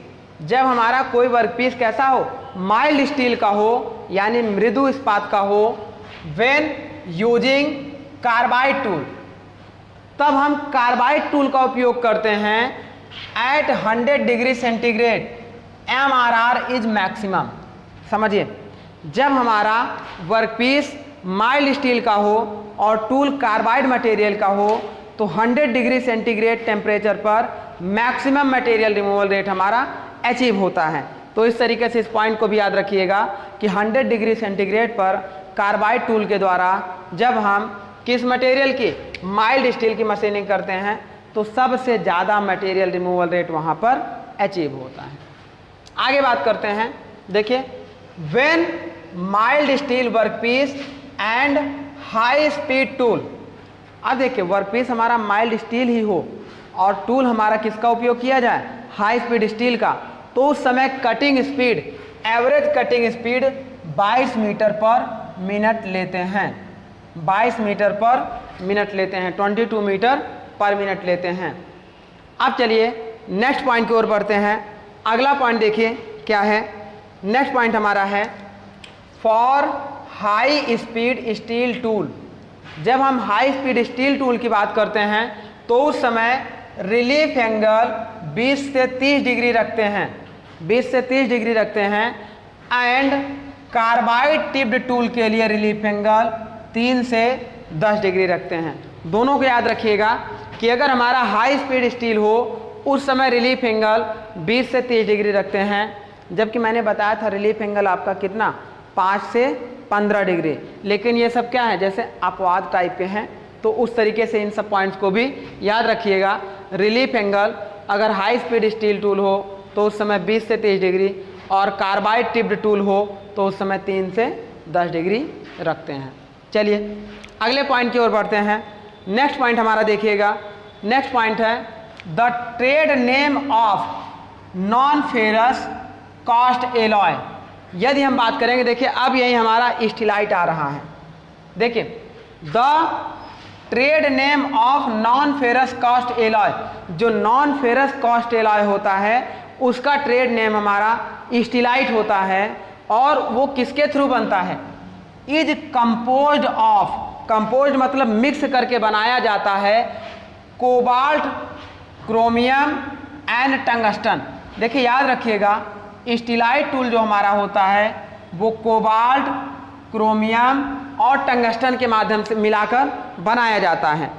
जब हमारा कोई वर्कपीस कैसा हो, माइल्ड स्टील का हो यानी मृदु इस्पात का हो, व्हेन यूजिंग कार्बाइड टूल, तब हम कार्बाइड टूल का उपयोग करते हैं at 100 degree centigrade MRR is maximum. समझिए, जब हमारा वर्कपीस माइल्ड स्टील का हो और टूल कार्बाइड मटेरियल का हो तो 100 डिग्री सेंटीग्रेड टेम्परेचर पर मैक्सिमम मटेरियल रिमूवल रेट हमारा अचीव होता है। तो इस तरीके से इस पॉइंट को भी याद रखिएगा कि 100 डिग्री सेंटीग्रेड पर कार्बाइड टूल के द्वारा जब हम किस मटेरियल की, माइल्ड स्टील की मशीनिंग करते हैं तो सबसे ज़्यादा मटेरियल रिमूवल रेट वहाँ पर अचीव होता है। आगे बात करते हैं, देखिए when mild steel workpiece and high speed tool. अब देखिए वर्कपीस हमारा माइल्ड स्टील ही हो और टूल हमारा किसका उपयोग किया जाए, हाई स्पीड स्टील का, तो उस समय cutting speed, average cutting speed 22 metre per minute लेते हैं। 22 मीटर पर मिनट लेते हैं, 22 मीटर पर मिनट लेते हैं। अब चलिए नेक्स्ट पॉइंट की ओर बढ़ते हैं। अगला पॉइंट देखिए क्या है। नेक्स्ट पॉइंट हमारा है for high speed steel tool. जब हम हाई स्पीड स्टील टूल की बात करते हैं तो उस समय रिलीफ एंगल 20 से 30 डिग्री रखते हैं, 20 से 30 डिग्री रखते हैं। एंड कार्बाइड टिप्ड टूल के लिए रिलीफ एंगल 3 से 10 डिग्री रखते हैं। दोनों को याद रखिएगा कि अगर हमारा हाई स्पीड स्टील हो उस समय रिलीफ एंगल 20 से 30 डिग्री रखते हैं, जबकि मैंने बताया था रिलीफ एंगल आपका कितना, 5 से 15 डिग्री। लेकिन ये सब क्या है, जैसे अपवाद टाइप के हैं, तो उस तरीके से इन सब पॉइंट्स को भी याद रखिएगा। रिलीफ एंगल अगर हाई स्पीड स्टील टूल हो तो उस समय 20 से 30 डिग्री, और कार्बाइड टिप्ड टूल हो तो उस समय 3 से 10 डिग्री रखते हैं। चलिए अगले पॉइंट की ओर बढ़ते हैं। नेक्स्ट पॉइंट हमारा देखिएगा, नेक्स्ट पॉइंट है the trade name of non ferrous cast alloy. यदि हम बात करेंगे, देखिए अब यही हमारा स्टीलाइट आ रहा है। देखिए the trade name of non ferrous cast alloy, जो नॉन फेरस कास्ट एलॉय होता है उसका ट्रेड नेम हमारा स्टीलाइट होता है, और वो किसके थ्रू बनता है? इज कंपोज्ड ऑफ, कंपोज्ड मतलब मिक्स करके बनाया जाता है, कोबाल्ट, क्रोमियम एंड टंगस्टन। देखिए याद रखिएगा, स्टीलाइट टूल जो हमारा होता है वो कोबाल्ट, क्रोमियम और टंगस्टन के माध्यम से मिलाकर बनाया जाता है।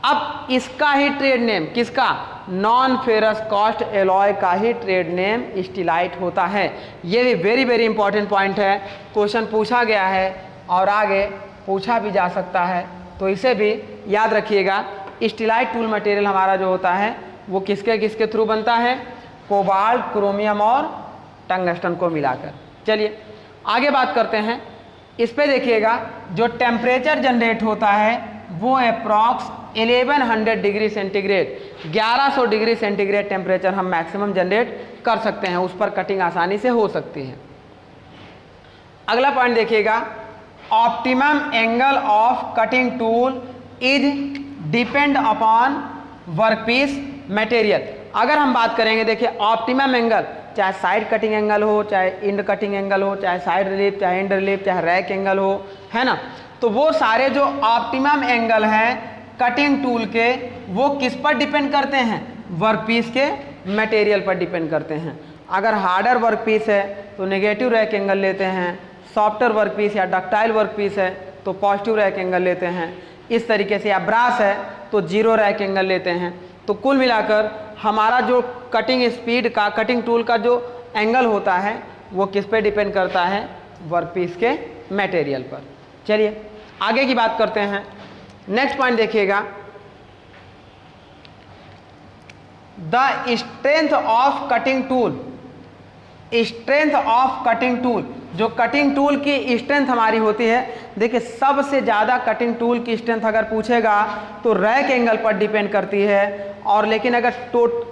अब इसका ही ट्रेड नेम किसका? नॉन फेरस कास्ट एलॉय का ही ट्रेड नेम स्टीलाइट होता है। ये भी वेरी वेरी इंपॉर्टेंट पॉइंट है, क्वेश्चन पूछा गया है और आगे पूछा भी जा सकता है, तो इसे भी याद रखिएगा। स्टीलाइट टूल मटेरियल हमारा जो होता है वो किसके किसके थ्रू बनता है? कोबाल्ट, क्रोमियम और टंगस्टन को मिलाकर। चलिए आगे बात करते हैं। इस पे देखिएगा, जो टेम्परेचर जनरेट होता है वो approx 1100 degree centigrade, 1100 degree centigrade temperature हम मैक्सिमम जनरेट कर सकते हैं, उस पर कटिंग आसानी से हो सकती है। अगला पॉइंट देखिएगा, optimum angle of cutting tool is depend upon workpiece material. अगर हम बात करेंगे, देखिए ऑप्टिमम एंगल, चाहे साइड कटिंग एंगल हो, चाहे इंड कटिंग एंगल हो, चाहे साइड रिलीफ, चाहे इंड रिलीफ, चाहे रैक एंगल हो, है ना, तो वो सारे जो ऑप्टिमम एंगल हैं कटिंग टूल के, वो किस पर डिपेंड करते हैं? वर्कपीस के मटेरियल पर डिपेंड करते हैं। अगर हार्डर वर्कपीस है तो नेगेटिव रैक एंगल लेते हैं, सॉफ्टर वर्कपीस या डक्टाइल वर्कपीस है तो पॉजिटिव रैक एंगल लेते हैं, इस तरीके से। या ब्रास है तो जीरो रैक एंगल लेते हैं। तो कुल मिलाकर हमारा जो कटिंग स्पीड का, कटिंग टूल का जो एंगल होता है वो किस पे डिपेंड करता है? वर्कपीस के मटेरियल पर। चलिए आगे की बात करते हैं। नेक्स्ट पॉइंट देखिएगा, the strength of cutting tool. Strength of cutting tool, जो कटिंग टूल की स्ट्रेंथ हमारी होती है, देखिए सबसे ज़्यादा कटिंग टूल की स्ट्रेंथ अगर पूछेगा तो रैक एंगल पर डिपेंड करती है, और लेकिन अगर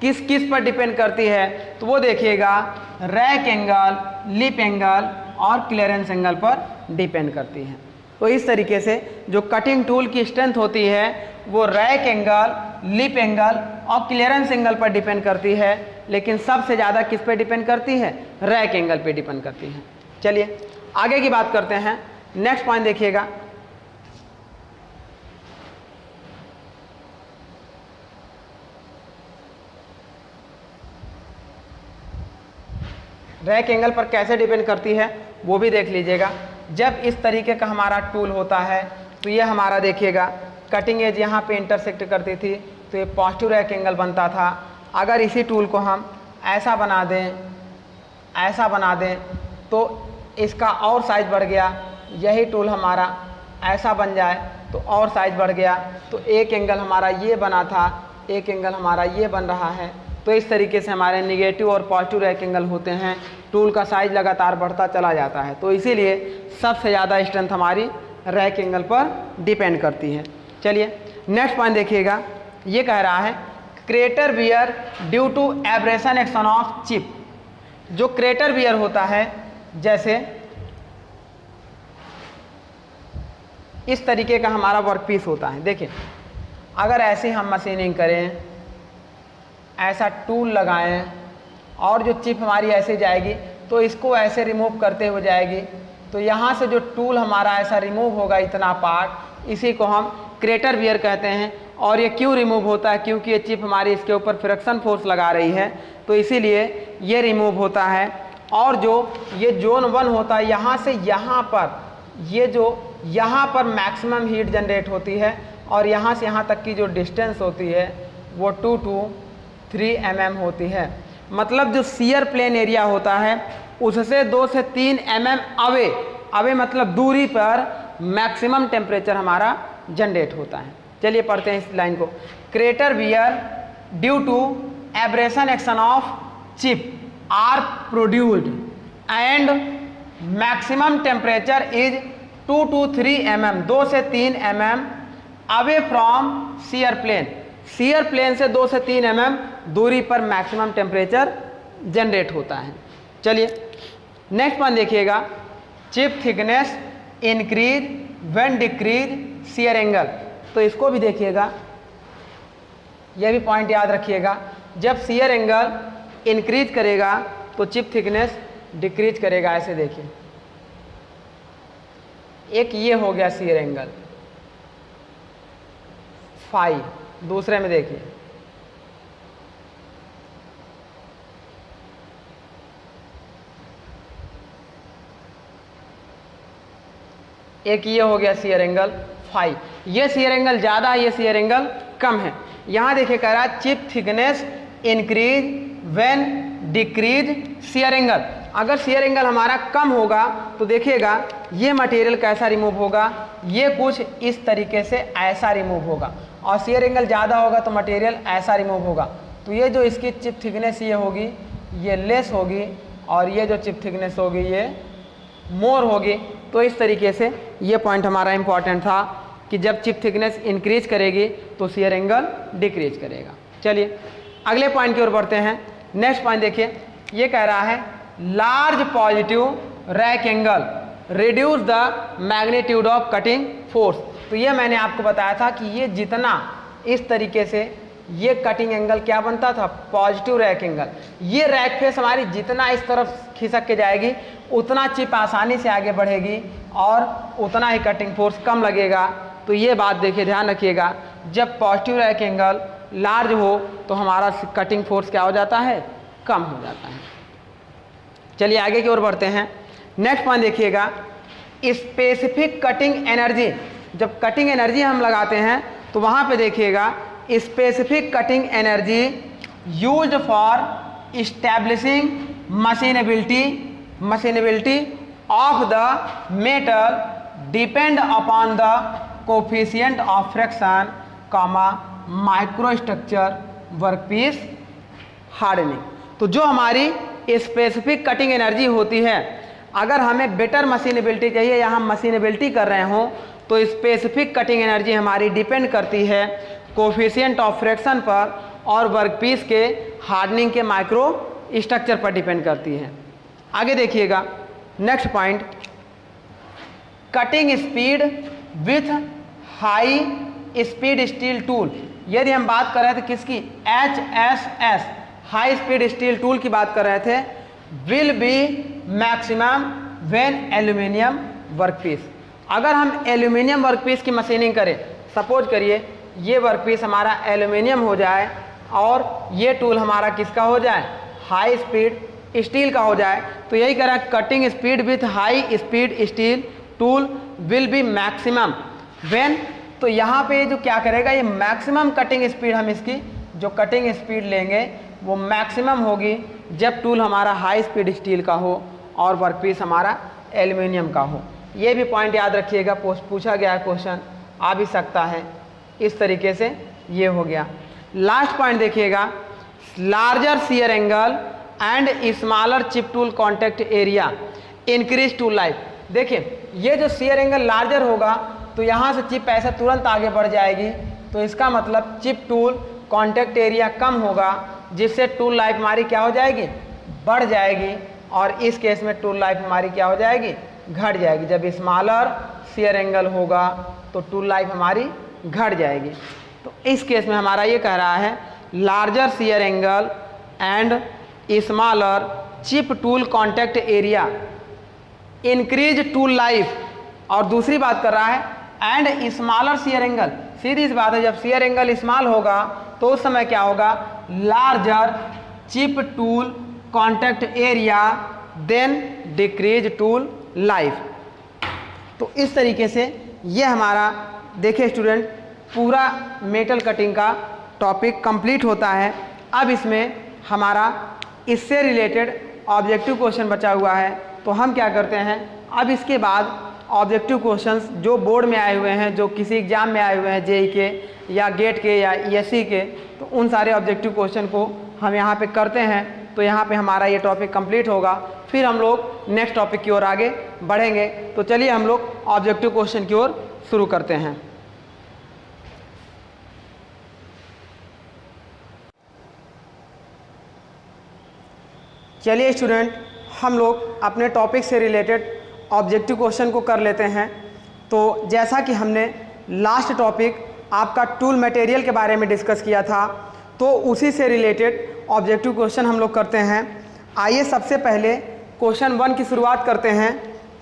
किस किस पर डिपेंड करती है तो वो देखिएगा रैक एंगल, लिप एंगल और क्लियरेंस एंगल पर डिपेंड करती है। तो इस तरीके से जो कटिंग टूल की स्ट्रेंथ होती है वो रैक एंगल, लिप एंगल और क्लियरेंस एंगल पर डिपेंड करती है, लेकिन सबसे ज़्यादा किस पे डिपेंड करती है? रैक एंगल पे डिपेंड करती है। चलिए आगे की बात करते हैं। नेक्स्ट पॉइंट देखिएगा, रैक एंगल पर कैसे डिपेंड करती है वो भी देख लीजिएगा। जब इस तरीके का हमारा टूल होता है तो ये हमारा देखिएगा कटिंग एज यहाँ पे इंटरसेक्ट करती थी तो ये पॉजिटिव रैक एंगल बनता था। अगर इसी टूल को हम ऐसा बना दें, ऐसा बना दें तो इसका और साइज बढ़ गया। यही टूल हमारा ऐसा बन जाए तो और साइज बढ़ गया, तो एक एंगल हमारा ये बना था, एक एंगल हमारा ये बन रहा है। तो इस तरीके से हमारे नेगेटिव और पॉजिटिव रैक एंगल होते हैं, टूल का साइज लगातार बढ़ता चला जाता है। तो इसीलिए सबसे ज़्यादा स्ट्रेंथ हमारी रैक एंगल पर डिपेंड करती है। चलिए नेक्स्ट पॉइंट देखिएगा, ये कह रहा है crater wear due to abrasion action of chip. जो क्रेटर वियर होता है, जैसे इस तरीके का हमारा वर्कपीस होता है। देखिए अगर ऐसे हम मशीनिंग करें, ऐसा टूल लगाएं और जो चिप हमारी ऐसे जाएगी तो इसको ऐसे रिमूव करते हुए जाएगी, तो यहाँ से जो टूल हमारा ऐसा रिमूव होगा इतना पार्ट, इसी को हम क्रेटर वियर कहते हैं। और ये क्यों रिमूव होता है? क्योंकि ये चिप हमारी इसके ऊपर फ्रिक्शन फोर्स लगा रही है, तो इसीलिए ये रिमूव होता है। और जो ये जोन 1 होता है, यहाँ से यहाँ पर, ये जो यहाँ पर मैक्सिमम हीट जनरेट होती है, और यहाँ से यहाँ तक की जो डिस्टेंस होती है वो 2 to 3 mm होती है। मतलब जो शियर प्लेन एरिया होता है उससे 2 से 3 mm अवे मतलब दूरी पर मैक्सिमम टेम्परेचर हमारा जनरेट होता है। चलिए पढ़ते हैं इस लाइन को। Crater wear due to abrasion action of chip are produced and maximum temperature is 2 to 3 mm, 2 से 3 mm away from shear plane. Shear plane से 2 से 3 mm दूरी पर मैक्सिमम टेम्परेचर जनरेट होता है। चलिए नेक्स्ट पॉइंट देखिएगा, chip thickness increase when decrease shear angle. तो इसको भी देखिएगा, यह भी पॉइंट याद रखिएगा, जब शियर एंगल इंक्रीज करेगा तो चिप थिकनेस डिक्रीज करेगा। ऐसे देखिए, एक ये हो गया शियर एंगल फाई, दूसरे में देखिए एक ये हो गया शियर एंगल फाई। ये शियर एंगल ज़्यादा है, ये शियर एंगल कम है। यहाँ देखिए कह रहा है chip thickness increase when decrease shear angle. अगर शियर एंगल हमारा कम होगा तो देखिएगा ये मटेरियल कैसा रिमूव होगा, ये कुछ इस तरीके से ऐसा रिमूव होगा, और शियर एंगल ज़्यादा होगा तो मटेरियल ऐसा रिमूव होगा। तो ये जो इसकी चिप थिकनेस ये होगी ये लेस होगी, और ये जो चिप थिकनेस होगी ये मोर होगी। तो इस तरीके से ये पॉइंट हमारा इंपॉर्टेंट था कि जब चिप थिकनेस इंक्रीज करेगी तो शियर एंगल डिक्रीज करेगा। चलिए अगले पॉइंट की ओर बढ़ते हैं। नेक्स्ट पॉइंट देखिए, ये कह रहा है large positive rack angle reduce the magnitude of cutting force. तो ये मैंने आपको बताया था कि ये जितना इस तरीके से ये कटिंग एंगल क्या बनता था, पॉजिटिव रैक एंगल। ये रैक फेस हमारी जितना इस तरफ खिसक के जाएगी उतना चिप आसानी से आगे बढ़ेगी और उतना ही कटिंग फोर्स कम लगेगा। तो ये बात देखिए, ध्यान रखिएगा, जब पॉजिटिव रैक एंगल लार्ज हो तो हमारा कटिंग फोर्स क्या हो जाता है, कम हो जाता है। चलिए आगे की ओर बढ़ते हैं। नेक्स्ट पॉइंट देखिएगा, स्पेसिफिक कटिंग एनर्जी। जब कटिंग एनर्जी हम लगाते हैं तो वहाँ पे देखिएगा specific cutting energy used for establishing machinability of the metal depend upon the coefficient of fraction comma microstructure workpiece hardening. तो जो हमारी स्पेसिफिक कटिंग एनर्जी होती है, अगर हमें बेटर मशीनेबिलिटी चाहिए या हम मशीनेबिलिटी कर रहे हों तो स्पेसिफिक कटिंग एनर्जी हमारी डिपेंड करती है कोफिशिएंट ऑफ फ्रैक्शन पर और वर्कपीस के हार्डनिंग के माइक्रो स्ट्रक्चर पर डिपेंड करती है। आगे देखिएगा next point, cutting speed with high speed steel tool. यदि हम बात कर रहे थे किसकी, HSS high speed steel tool की बात कर रहे थे, will be maximum when aluminium workpiece. अगर हम एल्यूमिनियम वर्कपीस की मशीनिंग करें, सपोज करिए ये वर्कपीस हमारा एल्यूमिनियम हो जाए और ये टूल हमारा किसका हो जाए, हाई स्पीड स्टील का हो जाए, तो यही कह रहा है cutting speed with high speed steel tool will be maximum when. तो यहाँ पे जो क्या करेगा, ये मैक्सिमम कटिंग स्पीड, हम इसकी जो कटिंग स्पीड लेंगे वो मैक्सिमम होगी जब टूल हमारा हाई स्पीड स्टील का हो और वर्कपीस हमारा एल्यूमिनियम का हो। ये भी पॉइंट याद रखिएगा, पूछा गया है, क्वेश्चन आ भी सकता है। इस तरीके से ये हो गया। लास्ट पॉइंट देखिएगा, larger shear angle and smaller chip tool contact area increase tool life. देखिए ये जो शियर एंगल लार्जर होगा तो यहाँ से चिप ऐसे तुरंत आगे बढ़ जाएगी, तो इसका मतलब चिप टूल कॉन्टैक्ट एरिया कम होगा, जिससे टूल लाइफ हमारी क्या हो जाएगी, बढ़ जाएगी, और इस केस में टूल लाइफ हमारी क्या हो जाएगी, घट जाएगी। जब स्मॉलर शियर एंगल होगा तो टूल लाइफ हमारी घट जाएगी। तो इस केस में हमारा ये कह रहा है larger shear angle and smaller chip tool contact area increase tool life, और दूसरी बात कर रहा है एंड स्मॉलर शियर एंगल। सीधी सी बात है, जब शियर एंगल स्मॉल होगा तो उस समय क्या होगा, larger chip tool contact area then decrease tool life. तो इस तरीके से ये हमारा देखिए स्टूडेंट पूरा मेटल कटिंग का टॉपिक कंप्लीट होता है। अब इसमें हमारा इससे रिलेटेड ऑब्जेक्टिव क्वेश्चन बचा हुआ है, तो हम क्या करते हैं, अब इसके बाद ऑब्जेक्टिव क्वेश्चंस जो बोर्ड में आए हुए हैं, जो किसी एग्जाम में आए हुए हैं, जेई के या गेट के या ESE के, तो उन सारे ऑब्जेक्टिव क्वेश्चन को हम यहाँ पे करते हैं तो यहाँ पे हमारा ये टॉपिक कंप्लीट होगा। फिर हम लोग नेक्स्ट टॉपिक की ओर आगे बढ़ेंगे। तो चलिए हम लोग ऑब्जेक्टिव क्वेश्चन की ओर शुरू करते हैं। चलिए स्टूडेंट, हम लोग अपने टॉपिक से रिलेटेड ऑब्जेक्टिव क्वेश्चन को कर लेते हैं। तो जैसा कि हमने लास्ट टॉपिक आपका टूल मटेरियल के बारे में डिस्कस किया था, तो उसी से रिलेटेड ऑब्जेक्टिव क्वेश्चन हम लोग करते हैं। आइए सबसे पहले क्वेश्चन 1 की शुरुआत करते हैं।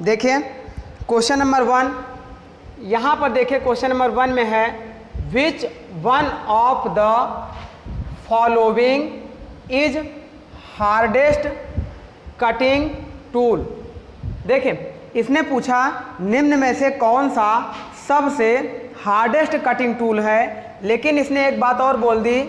देखिए क्वेश्चन नंबर 1, यहाँ पर देखिए क्वेश्चन नंबर 1 में है which one of the following is hardest cutting tool. देखिए इसने पूछा निम्न में से कौन सा सबसे हार्डेस्ट कटिंग टूल है, लेकिन इसने एक बात और बोल दी,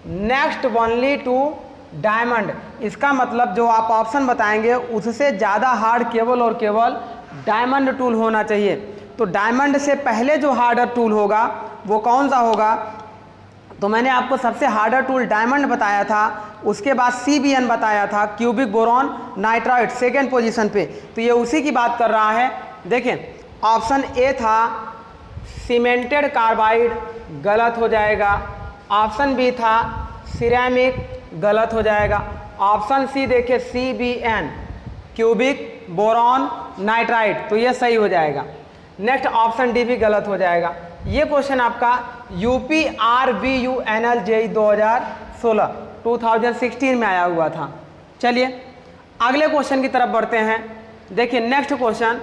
नेक्स्ट ओनली टू डायमंड। इसका मतलब जो आप ऑप्शन बताएंगे उससे ज़्यादा हार्ड केवल और केवल डायमंड टूल होना चाहिए। तो डायमंड से पहले जो हार्डर टूल होगा वो कौन सा होगा? तो मैंने आपको सबसे हार्डर टूल डायमंड बताया था, उसके बाद CBN बताया था, cubic boron nitride second position पे। तो ये उसी की बात कर रहा है। देखें ऑप्शन ए था सीमेंटेड कार्बाइड, गलत हो जाएगा। ऑप्शन बी था सिरेमिक, गलत हो जाएगा। ऑप्शन सी देखिए CBN क्यूबिक बोरॉन नाइट्राइड, तो ये सही हो जाएगा। नेक्स्ट ऑप्शन डी भी गलत हो जाएगा। ये क्वेश्चन आपका UPRVUNL JEE 2016 में आया हुआ था। चलिए अगले क्वेश्चन की तरफ बढ़ते हैं। देखिए next question,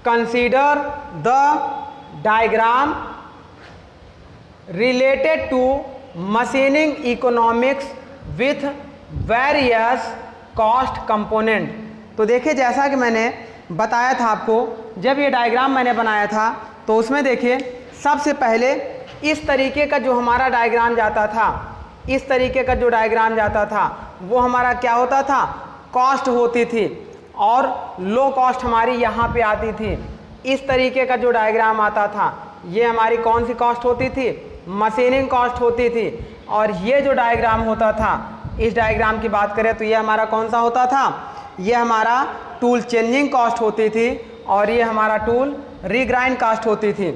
consider the diagram related to machining economics with various cost component. तो देखिए जैसा कि मैंने बताया था आपको, जब ये डायग्राम मैंने बनाया था तो उसमें देखिए सबसे पहले इस तरीके का जो हमारा डायग्राम जाता था, इस तरीके का जो डायग्राम जाता था वो हमारा क्या होता था? कॉस्ट होती थी, और लो कॉस्ट हमारी यहाँ पे आती थी। इस तरीके का जो डायग्राम आता था ये हमारी कौन सी कॉस्ट होती थी? मशीनिंग कॉस्ट होती थी। और ये जो डायग्राम होता था, इस डायग्राम की बात करें तो ये हमारा कौन सा होता था? ये हमारा टूल चेंजिंग कॉस्ट होती थी, और ये हमारा टूल रीग्राइंड कॉस्ट होती थी।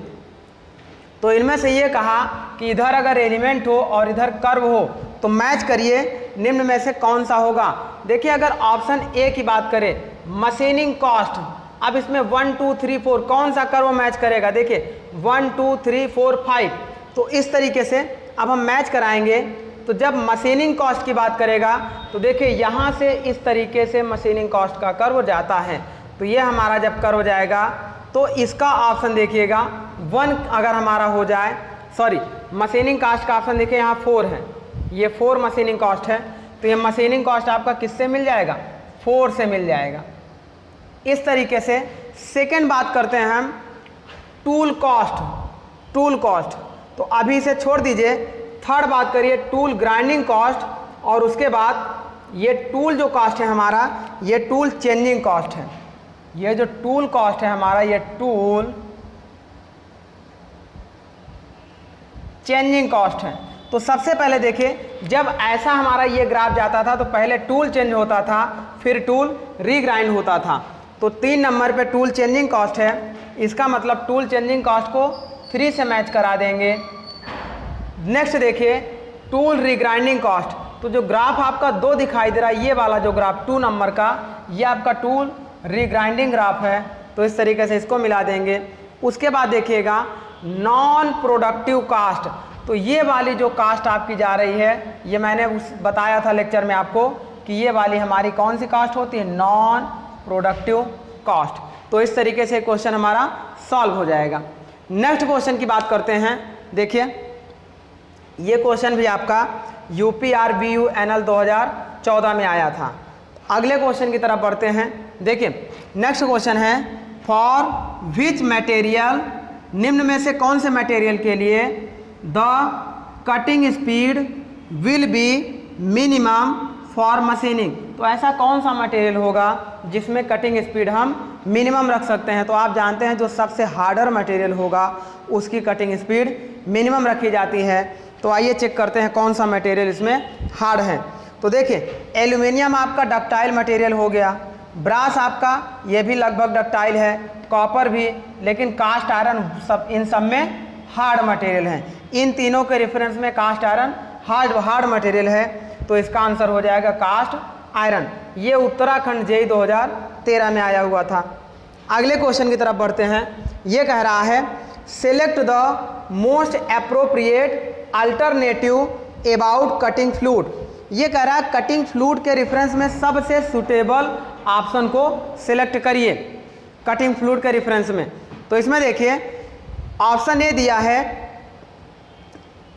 तो इनमें से ये कहा कि इधर अगर एलिमेंट हो और इधर कर्व हो तो मैच करिए, निम्न में से कौन सा होगा? देखिए अगर ऑप्शन ए की बात करें मशीनिंग कॉस्ट, अब इसमें 1 2 3 4 कौन सा कर्व मैच करेगा? देखिए 1 2 3 4 5, तो इस तरीके से अब हम मैच कराएंगे। तो जब मशीनिंग कॉस्ट की बात करेगा तो देखिए यहाँ से इस तरीके से मशीनिंग कॉस्ट का कर्व जाता है। तो ये हमारा जब कर्व जाएगा तो इसका ऑप्शन देखिएगा 1 अगर हमारा हो जाए, सॉरी मशीनिंग कॉस्ट का ऑप्शन देखिए यहाँ 4 है, ये 4 मशीनिंग कॉस्ट है। तो ये मशीनिंग कॉस्ट आपका किससे मिल जाएगा? 4 से मिल जाएगा। इस तरीके से सेकेंड बात करते हैं हम टूल कॉस्ट। टूल कॉस्ट तो अभी इसे छोड़ दीजिए। थर्ड बात करिए टूल ग्राइंडिंग कॉस्ट, और उसके बाद ये टूल जो कॉस्ट है हमारा, ये टूल चेंजिंग कॉस्ट है। ये जो टूल कॉस्ट है हमारा, ये टूल चेंजिंग कॉस्ट है। तो सबसे पहले देखिए जब ऐसा हमारा ये ग्राफ जाता था तो पहले टूल चेंज होता था, फिर टूल रीग्राइंड होता था। तो 3 नंबर पे टूल चेंजिंग कॉस्ट है, इसका मतलब टूल चेंजिंग कॉस्ट को 3 से मैच करा देंगे। नेक्स्ट देखिए टूल रीग्राइंडिंग कॉस्ट। तो जो ग्राफ आपका 2 दिखाई दे रहा है, ये वाला जो ग्राफ 2 नंबर का, ये आपका टूल रीग्राइंडिंग ग्राफ है। तो इस तरीके से इसको मिला देंगे। उसके बाद देखिएगा नॉन प्रोडक्टिव कास्ट। तो ये वाली जो कास्ट आपकी जा रही है, ये मैंने बताया था लेक्चर में आपको कि ये वाली हमारी कौन सी कास्ट होती है? Non productive cost. तो इस तरीके से क्वेश्चन हमारा सॉल्व हो जाएगा। नेक्स्ट क्वेश्चन की बात करते हैं। देखिए ये क्वेश्चन भी आपका UPRVUNL 2014 में आया था। अगले क्वेश्चन की तरफ बढ़ते हैं। देखिए नेक्स्ट क्वेश्चन है फॉर विच मटेरियल, निम्न में से कौन से मटेरियल के लिए the cutting speed will be minimum for machining. तो ऐसा कौन सा मटेरियल होगा जिसमें कटिंग स्पीड हम मिनिमम रख सकते हैं? तो आप जानते हैं जो सबसे हार्डर मटेरियल होगा उसकी कटिंग स्पीड मिनिमम रखी जाती है। तो आइए चेक करते हैं कौन सा मटेरियल इसमें हार्ड है। तो देखिए एल्यूमिनियम आपका डक्टाइल मटेरियल हो गया, ब्रास आपका ये भी लगभग डक्टाइल है, कॉपर भी, लेकिन कास्ट आयरन सब इन सब में हार्ड मटेरियल है। इन तीनों के रेफरेंस में कास्ट आयरन हार्ड मटेरियल है, तो इसका आंसर हो जाएगा कास्ट आयरन। ये उत्तराखंड जेईई 2013 में आया हुआ था। अगले क्वेश्चन की तरफ बढ़ते हैं। ये कह रहा है select the most appropriate alternative about cutting fluid. ये कह रहा है कटिंग फ्लूइड के रेफरेंस में सबसे सुटेबल ऑप्शन को सिलेक्ट करिए कटिंग फ्लूइड के रेफरेंस में। तो इसमें देखिए ऑप्शन ए दिया है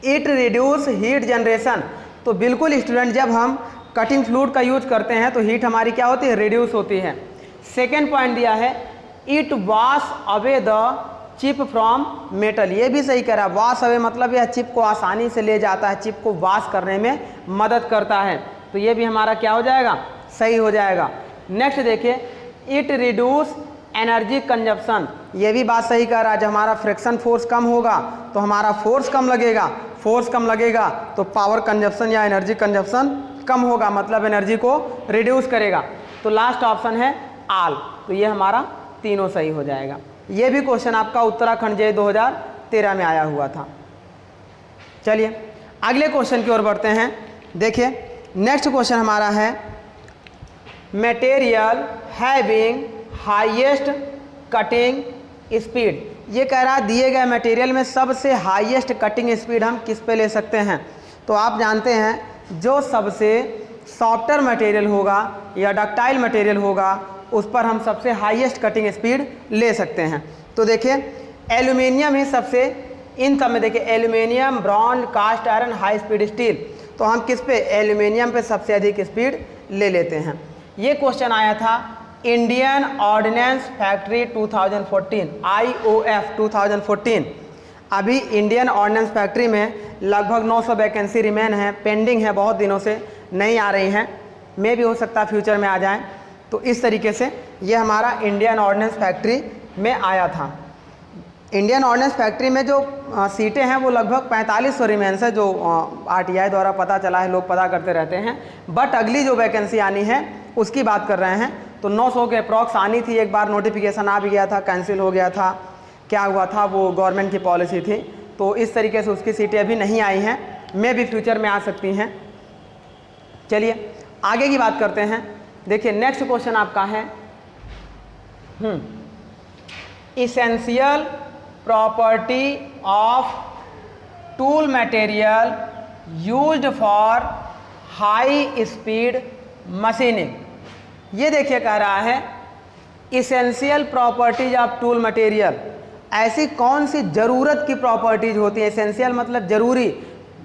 इट रिड्यूस हीट जनरेशन। तो बिल्कुल स्टूडेंट, जब हम कटिंग फ्लूइड का यूज करते हैं तो हीट हमारी क्या होती है, रिड्यूस होती है। सेकेंड पॉइंट दिया है it wash away the chip from metal. ये भी सही कह रहा है, वॉश अवे मतलब यह चिप को आसानी से ले जाता है, चिप को वॉश करने में मदद करता है। तो ये भी हमारा क्या हो जाएगा, सही हो जाएगा। नेक्स्ट देखिए इट रिड्यूस एनर्जी कंजप्शन। ये भी बात सही कह रहा है, जब हमारा फ्रिक्शन फोर्स कम होगा तो हमारा फोर्स कम लगेगा, फोर्स कम लगेगा तो पावर कंजप्शन या एनर्जी कंजप्शन कम होगा, मतलब एनर्जी को रिड्यूस करेगा। तो लास्ट ऑप्शन है आल। तो ये हमारा तीनों सही हो जाएगा। ये भी क्वेश्चन आपका उत्तराखंड जेईई 2013 में आया हुआ था। चलिए अगले क्वेश्चन की ओर बढ़ते हैं। देखिए नेक्स्ट क्वेश्चन हमारा है material having highest cutting speed. ये कह रहा है दिए गए मटेरियल में सबसे हाईएस्ट कटिंग स्पीड हम किस पे ले सकते हैं। तो आप जानते हैं जो सबसे सॉफ्टर मटेरियल होगा या डक्टाइल मटेरियल होगा उस पर हम सबसे हाईएस्ट कटिंग स्पीड ले सकते हैं। तो देखिए एल्यूमिनियम ही सबसे, इन सब में देखिए aluminium, bronze, cast iron, high speed steel, तो हम किस पे, एल्यूमिनियम पे सबसे अधिक स्पीड ले लेते हैं। ये क्वेश्चन आया था इंडियन ऑर्डिनेंस फैक्ट्री 2014 IOF 2014। अभी इंडियन ऑर्डिनेंस फैक्ट्री में लगभग 900 वैकेंसी रिमेन है, पेंडिंग है, बहुत दिनों से नहीं आ रही हैं, मे भी हो सकता है फ्यूचर में आ जाएं। तो इस तरीके से ये हमारा इंडियन ऑर्डिनेंस फैक्ट्री में आया था। इंडियन ऑर्डिनेंस फैक्ट्री में जो सीटें हैं वो लगभग 4500 रिमेन्स है, जो RTI द्वारा पता चला है, लोग पता करते रहते हैं। बट अगली जो वैकेंसी आनी है उसकी बात कर रहे हैं। तो 900 के अप्रॉक्स आनी थी, एक बार नोटिफिकेशन आ भी गया था, कैंसिल हो गया था, क्या हुआ था, वो गवर्नमेंट की पॉलिसी थी। तो इस तरीके से उसकी सीटें अभी नहीं आई हैं, मे भी फ्यूचर में आ सकती हैं। चलिए आगे की बात करते हैं। देखिए नेक्स्ट क्वेश्चन आपका है essential property of tool material used for high speed machining. ये देखिए कह रहा है essential properties of tool material, ऐसी कौन सी ज़रूरत की प्रॉपर्टीज होती हैं, एसेंशियल मतलब ज़रूरी,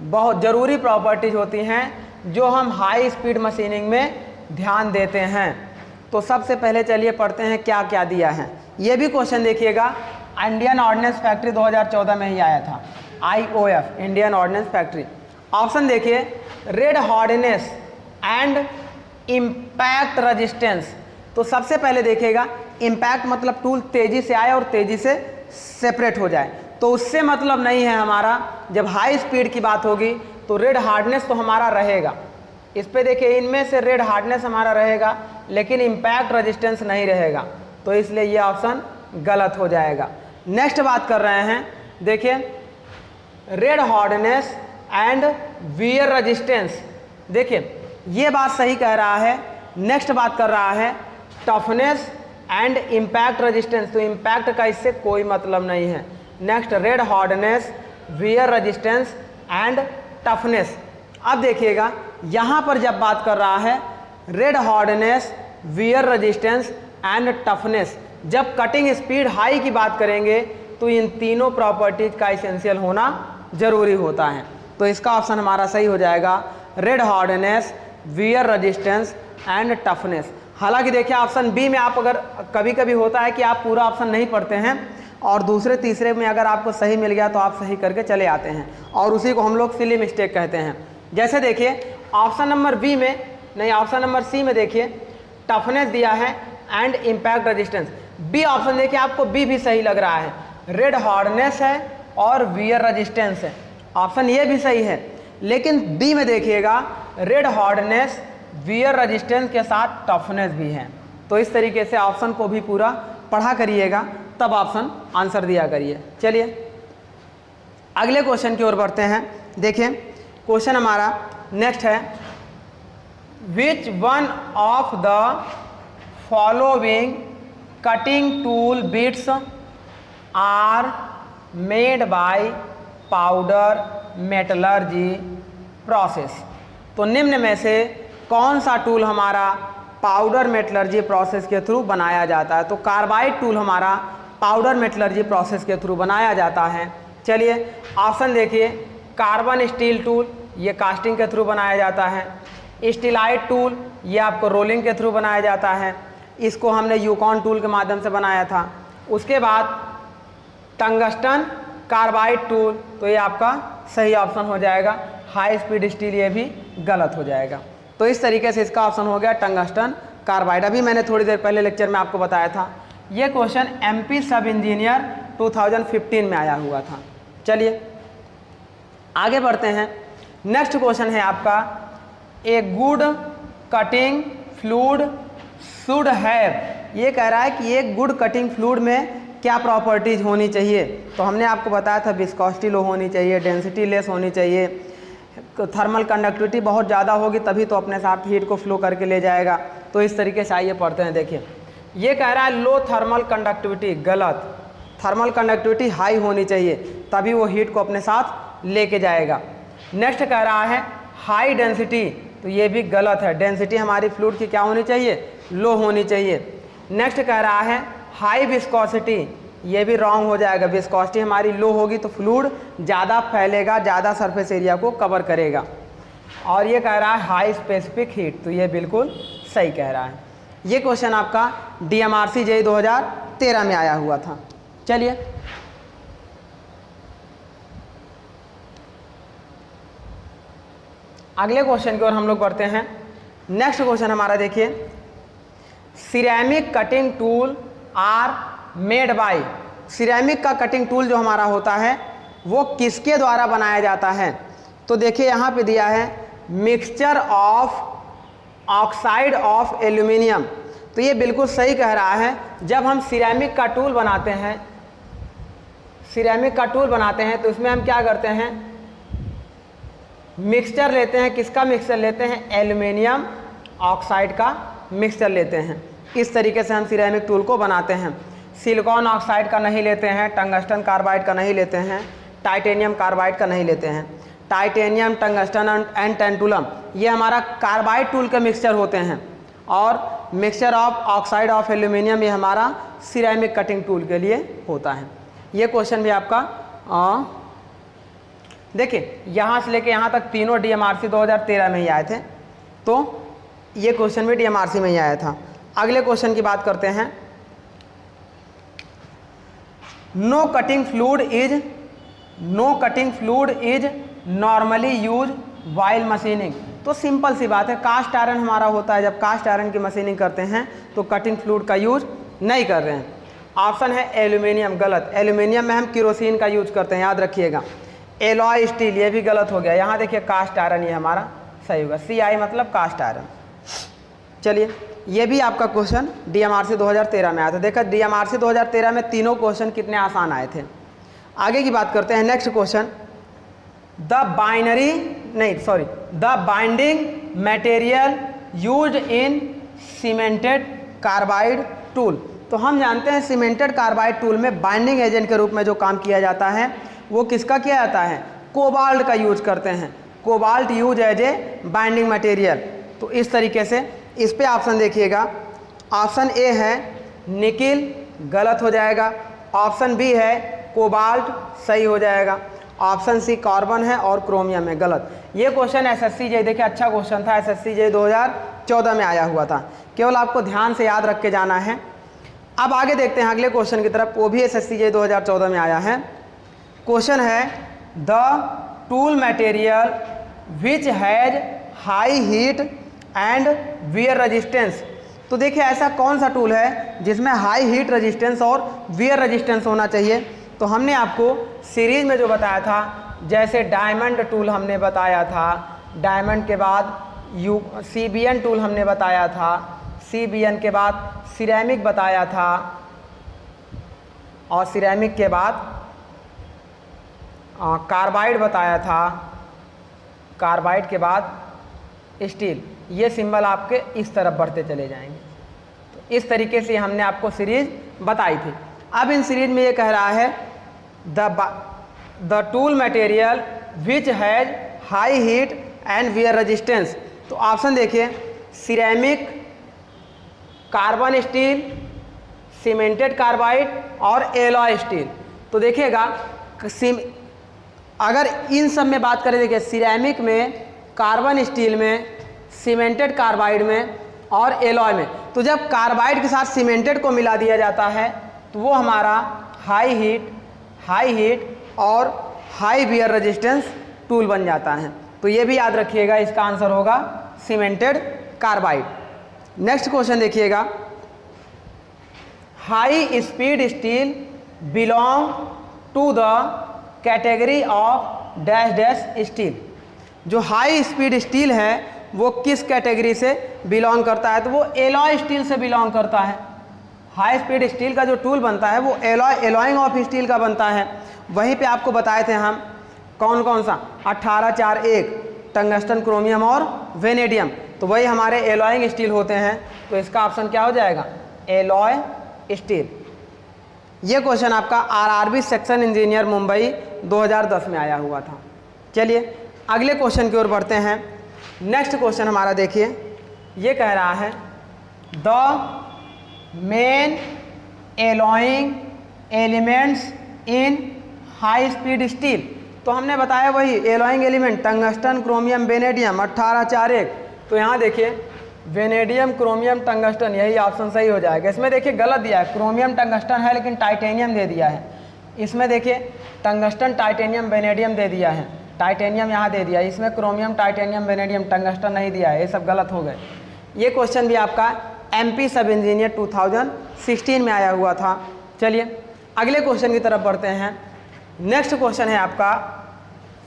बहुत ज़रूरी प्रॉपर्टीज होती हैं जो हम हाई स्पीड मशीनिंग में ध्यान देते हैं। तो सबसे पहले चलिए पढ़ते हैं क्या क्या दिया है। ये भी क्वेश्चन देखिएगा इंडियन ऑर्डिनेंस फैक्ट्री 2014 में ही आया था, IOF Indian ordnance factory. Option देखिए red hardness and impact resistance. तो सबसे पहले देखिएगा इम्पैक्ट मतलब टूल तेज़ी से आए और तेज़ी से सेपरेट हो जाए, तो उससे मतलब नहीं है हमारा। जब हाई स्पीड की बात होगी तो रेड हार्डनेस तो हमारा रहेगा, इस पे देखिए इनमें से रेड हार्डनेस हमारा रहेगा लेकिन इम्पैक्ट रेजिस्टेंस नहीं रहेगा, तो इसलिए ये ऑप्शन गलत हो जाएगा। नेक्स्ट बात कर रहे हैं, देखिए red hardness and wear resistance. देखिए ये बात सही कह रहा है। नेक्स्ट बात कर रहा है टफनेस एंड इम्पैक्ट रेजिस्टेंस, तो इम्पैक्ट का इससे कोई मतलब नहीं है। Next red hardness, wear resistance and toughness. अब देखिएगा यहाँ पर जब बात कर रहा है red hardness, wear resistance and toughness, जब कटिंग स्पीड हाई की बात करेंगे तो इन तीनों प्रॉपर्टीज का एसेंशियल होना जरूरी होता है। तो इसका ऑप्शन हमारा सही हो जाएगा red hardness, wear resistance and toughness. हालांकि देखिए ऑप्शन बी में आप अगर कभी कभी होता है कि आप पूरा ऑप्शन नहीं पढ़ते हैं और दूसरे तीसरे में अगर आपको सही मिल गया तो आप सही करके चले आते हैं, और उसी को हम लोग सिली मिस्टेक कहते हैं। जैसे देखिए ऑप्शन नंबर बी में नहीं, ऑप्शन नंबर सी में देखिए टफनेस दिया है and impact resistance. B option देखिए आपको बी भी सही लग रहा है, रेड हार्डनेस है और वियर रेजिस्टेंस है। ऑप्शन ये भी सही है, लेकिन बी में देखिएगा रेड हार्डनेस वियर रेजिस्टेंस के साथ टफनेस भी है। तो इस तरीके से ऑप्शन को भी पूरा पढ़ा करिएगा, तब ऑप्शन आंसर दिया करिए। चलिए अगले क्वेश्चन की ओर बढ़ते हैं। देखिए क्वेश्चन हमारा नेक्स्ट है, which one of the following cutting tool bits are made by powder metallurgy process. तो निम्न में से कौन सा टूल हमारा पाउडर मेटलर्जी प्रोसेस के थ्रू बनाया जाता है? तो कार्बाइड टूल हमारा पाउडर मेटलर्जी प्रोसेस के थ्रू बनाया जाता है। चलिए ऑप्शन देखिए, कार्बन स्टील टूल ये कास्टिंग के थ्रू बनाया जाता है। स्टीलाइट टूल ये आपको रोलिंग के थ्रू बनाया जाता है, इसको हमने यूकॉन टूल के माध्यम से बनाया था। उसके बाद टंगस्टन कार्बाइड टूल, तो ये आपका सही ऑप्शन हो जाएगा। हाई स्पीड स्टील ये भी गलत हो जाएगा। तो इस तरीके से इसका ऑप्शन हो गया टंगस्टन कार्बाइड। अभी मैंने थोड़ी देर पहले लेक्चर में आपको बताया था, ये क्वेश्चन एमपी सब इंजीनियर 2015 में आया हुआ था। चलिए आगे बढ़ते हैं। नेक्स्ट क्वेश्चन है आपका, a good cutting fluid should have. ये कह रहा है कि एक गुड कटिंग फ्लूइड में क्या प्रॉपर्टीज होनी चाहिए? तो हमने आपको बताया था विस्कोसिटी लो होनी चाहिए, डेंसिटी लेस होनी चाहिए, थर्मल कंडक्टिविटी बहुत ज़्यादा होगी तभी तो अपने साथ हीट को फ्लो करके ले जाएगा। तो इस तरीके से आइए पढ़ते हैं। देखिए ये कह रहा है लो थर्मल कंडक्टिविटी, गलत। थर्मल कंडक्टिविटी हाई होनी चाहिए तभी वो हीट को अपने साथ लेके जाएगा। नेक्स्ट कह रहा है हाई डेंसिटी, तो ये भी गलत है। डेंसिटी हमारी फ्लूइड की क्या होनी चाहिए? लो होनी चाहिए। नेक्स्ट कह रहा है हाई विस्कोसिटी, ये भी रॉन्ग हो जाएगा। विस्कोसिटी हमारी लो होगी तो फ्लूइड ज़्यादा फैलेगा, ज़्यादा सरफेस एरिया को कवर करेगा। और ये कह रहा है हाई स्पेसिफिक हीट, तो ये बिल्कुल सही कह रहा है। ये क्वेश्चन आपका DMRC JEE 2013 में आया हुआ था। चलिए अगले क्वेश्चन की ओर हम लोग बढ़ते हैं। नेक्स्ट क्वेश्चन हमारा देखिए, ceramic cutting tool are made by. Ceramic का कटिंग टूल जो हमारा होता है वो किसके द्वारा बनाया जाता है? तो देखिए यहाँ पे दिया है mixture of oxide of aluminium. तो ये बिल्कुल सही कह रहा है। जब हम सिरेमिक का टूल बनाते हैं, सिरेमिक का टूल बनाते हैं तो इसमें हम क्या करते हैं? मिक्सचर लेते हैं। किसका मिक्सचर लेते हैं? एल्यूमिनियम ऑक्साइड का मिक्सचर लेते हैं। इस तरीके से हम सिरेमिक टूल को बनाते हैं। सिलिकॉन ऑक्साइड का नहीं लेते हैं, टंगस्टन कार्बाइड का नहीं लेते हैं, टाइटेनियम कार्बाइड का नहीं लेते हैं। टाइटेनियम, टंगस्टन एंड टेंटुलम ये हमारा कार्बाइड टूल के मिक्सचर होते हैं, और mixture of oxide of aluminium ये हमारा सिरेमिक कटिंग टूल के लिए होता है। ये क्वेश्चन भी आपका देखिए यहाँ से लेके यहाँ तक तीनों DMRC 2013 में ही आए थे, तो ये क्वेश्चन भी DMRC में ही आया था। अगले क्वेश्चन की बात करते हैं। No cutting fluid is normally use while machining. तो सिंपल सी बात है, कास्ट आयरन हमारा होता है, जब कास्ट आयरन की मशीनिंग करते हैं तो कटिंग फ्लूइड का यूज नहीं कर रहे हैं। ऑप्शन है एल्यूमिनियम, गलत। एल्यूमिनियम में हम केरोसिन का यूज करते हैं, याद रखिएगा। एलॉय स्टील ये भी गलत हो गया। यहाँ देखिए कास्ट आयरन ये हमारा सही होगा। CI मतलब कास्ट आयरन। चलिए ये भी आपका क्वेश्चन DMRC 2013 में आया था। देखा DMRC 2013 में तीनों क्वेश्चन कितने आसान आए थे। आगे की बात करते हैं। Next question, the binding material used in cemented carbide tool. तो हम जानते हैं सीमेंटेड कार्बाइड टूल में बाइंडिंग एजेंट के रूप में जो काम किया जाता है वो किसका किया जाता है? कोबाल्ट का यूज करते हैं। Cobalt use as a binding material. तो इस तरीके से इस पे ऑप्शन देखिएगा। ऑप्शन ए है निकिल, गलत हो जाएगा। ऑप्शन बी है कोबाल्ट, सही हो जाएगा। ऑप्शन सी कार्बन है और क्रोमियम है, गलत। ये क्वेश्चन SSC JEE, देखिए अच्छा क्वेश्चन था, SSC JEE 2014 में आया हुआ था। केवल आपको ध्यान से याद रख के जाना है। अब आगे देखते हैं अगले क्वेश्चन की तरफ, वो भी SSC JEE 2014 में आया है। क्वेश्चन है the tool material which has high heat and wear resistance. तो देखिए ऐसा कौन सा टूल है जिसमें हाई हीट रेजिस्टेंस और वियर रेजिस्टेंस होना चाहिए? तो हमने आपको सीरीज में जो बताया था जैसे डायमंड टूल हमने बताया था, डायमंड के बाद CBN टूल हमने बताया था, CBN के बाद सिरेमिक बताया था, और सिरेमिक के बाद कार्बाइड बताया था, कार्बाइड के बाद स्टील। ये सिंबल आपके इस तरफ बढ़ते चले जाएंगे। तो इस तरीके से हमने आपको सीरीज बताई थी। अब इन सीरीज में ये कह रहा है the tool material which has high heat and wear resistance. तो ऑप्शन देखिए, ceramic, carbon steel, cemented carbide और एलॉय स्टील। तो देखिएगा अगर इन सब में बात करें, देखिए सिरेमिक में, कार्बन स्टील में, सीमेंटेड कार्बाइड में और एलॉय में, तो जब कार्बाइड के साथ सीमेंटेड को मिला दिया जाता है तो वो हमारा हाई हीट और हाई वियर रेजिस्टेंस टूल बन जाता है। तो ये भी याद रखिएगा, इसका आंसर होगा सीमेंटेड कार्बाइड। नेक्स्ट क्वेश्चन देखिएगा, high speed steel belong to the category of dash dash steel. जो हाई स्पीड स्टील है वो किस कैटेगरी से बिलोंग करता है? तो वो एलॉय स्टील से बिलोंग करता है। हाई स्पीड स्टील का जो टूल बनता है वो एलॉइंग ऑफ स्टील का बनता है। वहीं पे आपको बताए थे हम कौन कौन सा, 1841, टंगस्टन, क्रोमियम और वेनेडियम। तो वही हमारे एलॉइंग स्टील होते हैं। तो इसका ऑप्शन क्या हो जाएगा? Alloy steel. ये क्वेश्चन आपका RRB सेक्शन इंजीनियर मुंबई 2010 में आया हुआ था। चलिए अगले क्वेश्चन की ओर बढ़ते हैं। नेक्स्ट क्वेश्चन हमारा देखिए, ये कह रहा है the main alloying elements in high speed steel. तो हमने बताया वही alloying element tungsten, chromium, vanadium, 1841। तो यहाँ देखिए वेनेडियम, क्रोमियम, टंगस्टन, यही ऑप्शन सही हो जाएगा। इसमें देखिए गलत दिया है, क्रोमियम टंगस्टन है लेकिन टाइटेनियम दे दिया है। इसमें देखिए टंगस्टन, टाइटेनियम, वेनेडियम दे दिया है, टाइटेनियम यहाँ दे दिया है। इसमें क्रोमियम, टाइटेनियम, वेनेडियम, टंगस्टन नहीं दिया है। ये सब गलत हो गए। ये क्वेश्चन भी आपका MP सब इंजीनियर 2016 में आया हुआ था। चलिए अगले क्वेश्चन की तरफ बढ़ते हैं। नेक्स्ट क्वेश्चन है आपका,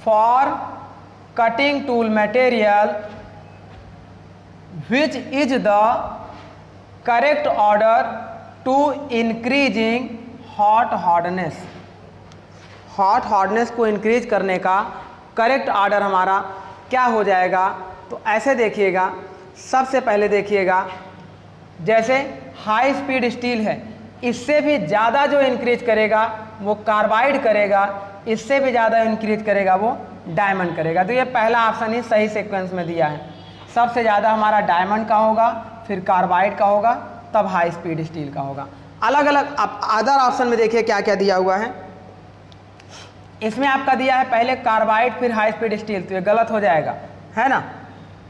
for cutting tool material which is the correct order to increasing hot hardness। Hot hardness को इंक्रीज करने का करेक्ट ऑर्डर हमारा क्या हो जाएगा? तो ऐसे देखिएगा, सबसे पहले देखिएगा जैसे हाई स्पीड स्टील है, इससे भी ज़्यादा जो इंक्रीज करेगा वो कार्बाइड करेगा, इससे भी ज़्यादा इंक्रीज करेगा वो डायमंड करेगा। तो ये पहला ऑप्शन ही सही सीक्वेंस में दिया है। सबसे ज़्यादा हमारा डायमंड का होगा, फिर कार्बाइड का होगा, तब हाई स्पीड स्टील का होगा। अलग अलग अदर ऑप्शन में देखिए क्या क्या दिया हुआ है। इसमें आपका दिया है पहले कार्बाइड फिर हाई स्पीड स्टील, तो ये गलत हो जाएगा, है ना।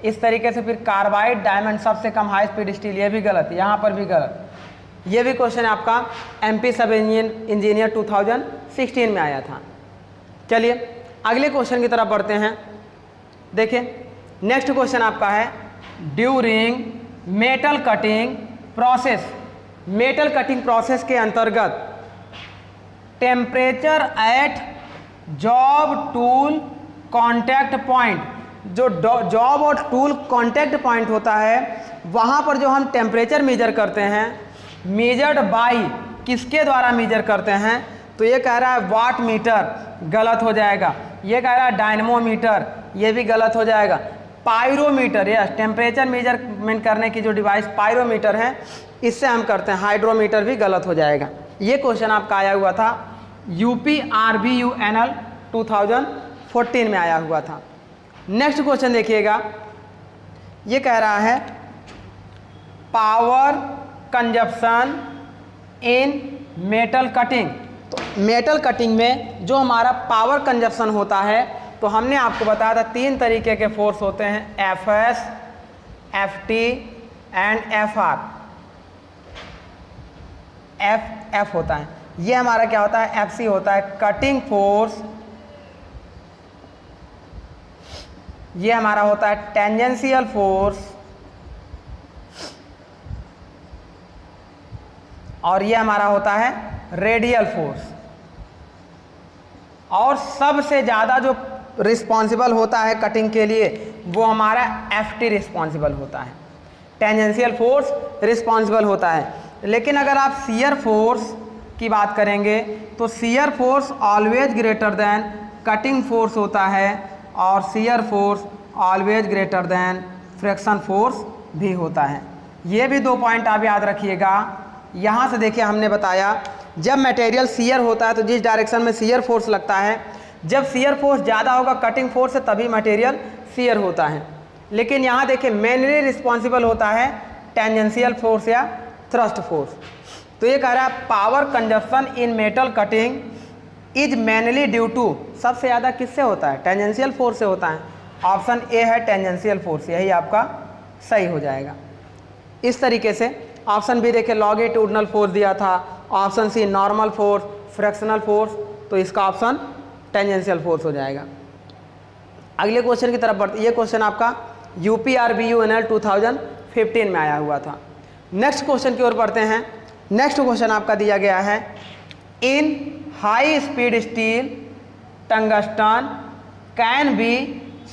इस तरीके से फिर कार्बाइड, डायमंड, सबसे कम हाई स्पीड स्टील, ये भी गलत, यहाँ पर भी गलत। ये भी क्वेश्चन आपका MP सब इंजीनियर 2016 में आया था। चलिए अगले क्वेश्चन की तरफ बढ़ते हैं। देखिए नेक्स्ट क्वेश्चन आपका है, during metal cutting process. Metal cutting process के अंतर्गत temperature at job tool contact point, जो जॉब और टूल कांटेक्ट पॉइंट होता है वहाँ पर जो हम टेम्परेचर मेजर करते हैं, मेजर्ड बाई, किसके द्वारा मेजर करते हैं? तो ये कह रहा है वाट मीटर, गलत हो जाएगा। ये कह रहा है डायनमोमीटर, ये भी गलत हो जाएगा। पायरोमीटर, यस, टेम्परेचर मेजरमेंट करने की जो डिवाइस पायरोमीटर है इससे हम करते हैं। हाइड्रोमीटर भी गलत हो जाएगा। ये क्वेश्चन आपका आया हुआ था UP RBUNL 2014 में आया हुआ था। नेक्स्ट क्वेश्चन देखिएगा, ये कह रहा है power consumption in metal cutting. तो मेटल कटिंग में जो हमारा पावर कंजप्शन होता है, तो हमने आपको बताया था 3 तरीके के फोर्स होते हैं, FS, FT and FR। F होता है, ये हमारा क्या होता है? FC होता है, कटिंग फोर्स। ये हमारा होता है टेंजेंशियल फोर्स, और ये हमारा होता है रेडियल फोर्स। और सबसे ज़्यादा जो रिस्पॉन्सिबल होता है कटिंग के लिए वो हमारा एफ रिस्पॉन्सिबल होता है, टेंजेंशियल फोर्स रिस्पॉन्सिबल होता है। लेकिन अगर आप शियर फोर्स की बात करेंगे तो shear force always greater than cutting force होता है और shear force always greater than friction force भी होता है। ये भी 2 पॉइंट आप याद रखिएगा। यहाँ से देखिए हमने बताया जब मटेरियल शियर होता है तो जिस डायरेक्शन में शियर फोर्स लगता है, जब शियर फोर्स ज़्यादा होगा कटिंग फोर्स से तभी मटेरियल शियर होता है। लेकिन यहाँ देखिए मेनली रिस्पॉन्सिबल होता है टेंजेंशियल फोर्स या थ्रस्ट फोर्स। तो ये कह रहा है power consumption in metal cutting is mainly due to, सबसे ज़्यादा किससे होता है? टेंजेंशियल फोर्स से होता है। ऑप्शन ए है टेंजेंशियल फोर्स, यही आपका सही हो जाएगा। इस तरीके से ऑप्शन बी देखिए लॉन्गिट्यूडनल फोर्स दिया था, option C normal force, frictional force, तो इसका ऑप्शन टेंजेंशियल फोर्स हो जाएगा। अगले क्वेश्चन की तरफ बढ़ते, ये क्वेश्चन आपका UPRBUNL 2015 में आया हुआ था। नेक्स्ट क्वेश्चन की ओर बढ़ते हैं। नेक्स्ट क्वेश्चन आपका दिया गया है in high speed steel tungsten can be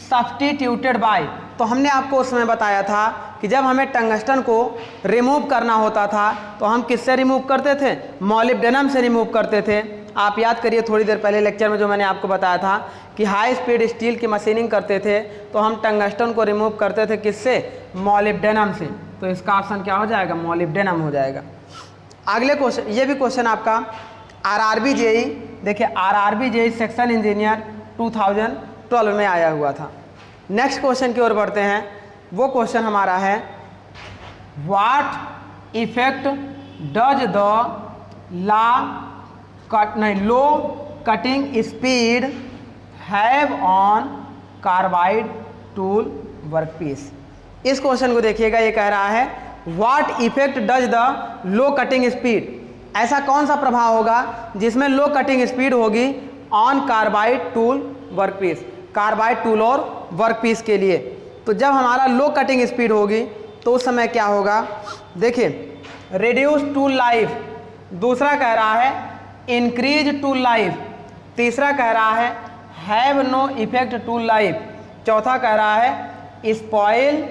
substituted by. तो हमने आपको उसमें बताया था कि जब हमें टंगस्टन को रिमूव करना होता था तो हम किससे रिमूव करते थे? मॉलिब्डेनम से रिमूव करते थे। आप याद करिए थोड़ी देर पहले लेक्चर में जो मैंने आपको बताया था कि हाई स्पीड स्टील की मशीनिंग करते थे तो हम टंगस्टन को रिमूव करते थे किससे? मॉलिब्डेनम से। तो इसका ऑप्शन क्या हो जाएगा? मॉलिब्डेनम हो जाएगा। अगले क्वेश्चन, ये भी क्वेश्चन आपका RRB JEE, देखिए RRB JEE सेक्शन इंजीनियर 2012 में आया हुआ था। नेक्स्ट क्वेश्चन की ओर बढ़ते हैं। वो क्वेश्चन हमारा है what effect does the low cutting speed have on carbide tool workpiece. इस क्वेश्चन को देखिएगा, ये कह रहा है what effect does the low cutting speed, ऐसा कौन सा प्रभाव होगा जिसमें लो कटिंग स्पीड होगी on carbide tool workpiece, carbide tool और वर्कपीस के लिए। तो जब हमारा लो कटिंग स्पीड होगी तो उस समय क्या होगा? देखिए रिड्यूस टूल लाइफ, दूसरा कह रहा है इंक्रीज टूल लाइफ, तीसरा कह रहा है have no effect tool life, चौथा कह रहा है स्पॉइल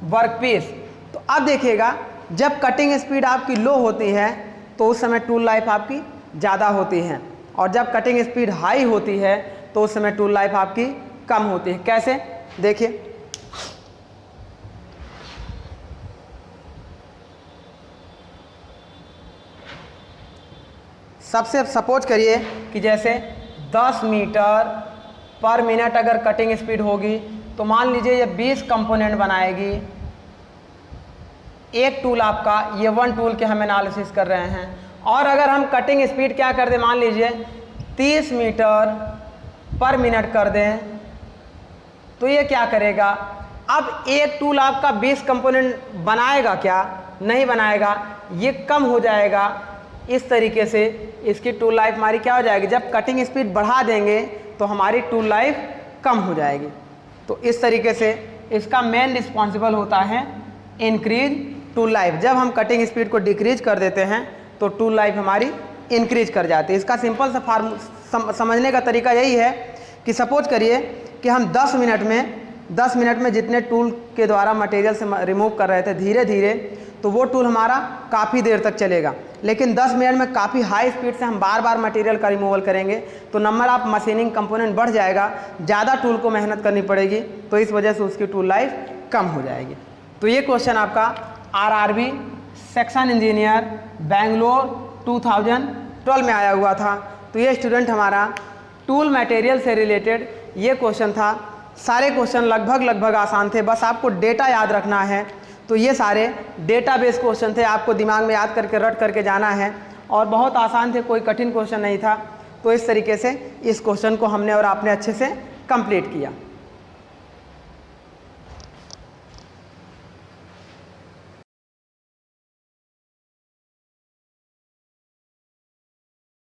वर्कपीस। तो अब देखिएगा जब कटिंग स्पीड आपकी लो होती है तो उस समय टूल लाइफ आपकी ज़्यादा होती है, और जब कटिंग स्पीड हाई होती है तो उस समय टूल लाइफ आपकी कम होती है। कैसे? देखिए सबसे सपोज करिए कि जैसे 10 मीटर पर मिनट अगर कटिंग स्पीड होगी तो मान लीजिए ये 20 कंपोनेंट बनाएगी। एक टूल आपका, ये 1 टूल के हम एनालिसिस कर रहे हैं, और अगर हम कटिंग स्पीड क्या कर दें, मान लीजिए 30 मीटर पर मिनट कर दें, तो ये क्या करेगा? अब एक टूल आपका 20 कंपोनेंट बनाएगा क्या? नहीं बनाएगा, ये कम हो जाएगा। इस तरीके से इसकी टूल लाइफ हमारी क्या हो जाएगी? जब कटिंग स्पीड बढ़ा देंगे तो हमारी टूल लाइफ कम हो जाएगी। तो इस तरीके से इसका मेन रिस्पॉन्सिबल होता है इंक्रीज टूल लाइफ। जब हम कटिंग स्पीड को डिक्रीज कर देते हैं तो टूल लाइफ हमारी इंक्रीज कर जाती है। इसका सिंपल सा समझने का तरीका यही है कि सपोज करिए कि हम 10 मिनट में जितने टूल के द्वारा मटेरियल से रिमूव कर रहे थे धीरे धीरे, तो वो टूल हमारा काफ़ी देर तक चलेगा। लेकिन 10 मिनट में काफ़ी हाई स्पीड से हम बार बार मटेरियल का रिमूवल करेंगे तो नंबर ऑफ मशीनिंग कंपोनेंट बढ़ जाएगा, ज़्यादा टूल को मेहनत करनी पड़ेगी, तो इस वजह से उसकी टूल लाइफ कम हो जाएगी। तो ये क्वेश्चन आपका RRB सेक्शन इंजीनियर बेंगलोर 2012 में आया हुआ था। तो ये स्टूडेंट हमारा टूल मटेरियल से रिलेटेड ये क्वेश्चन था। सारे क्वेश्चन लगभग आसान थे, बस आपको डेटा याद रखना है। तो ये सारे डेटा बेस क्वेश्चन थे, आपको दिमाग में याद करके रट करके जाना है, और बहुत आसान थे, कोई कठिन क्वेश्चन नहीं था। तो इस तरीके से इस क्वेश्चन को हमने और आपने अच्छे से कंप्लीट किया।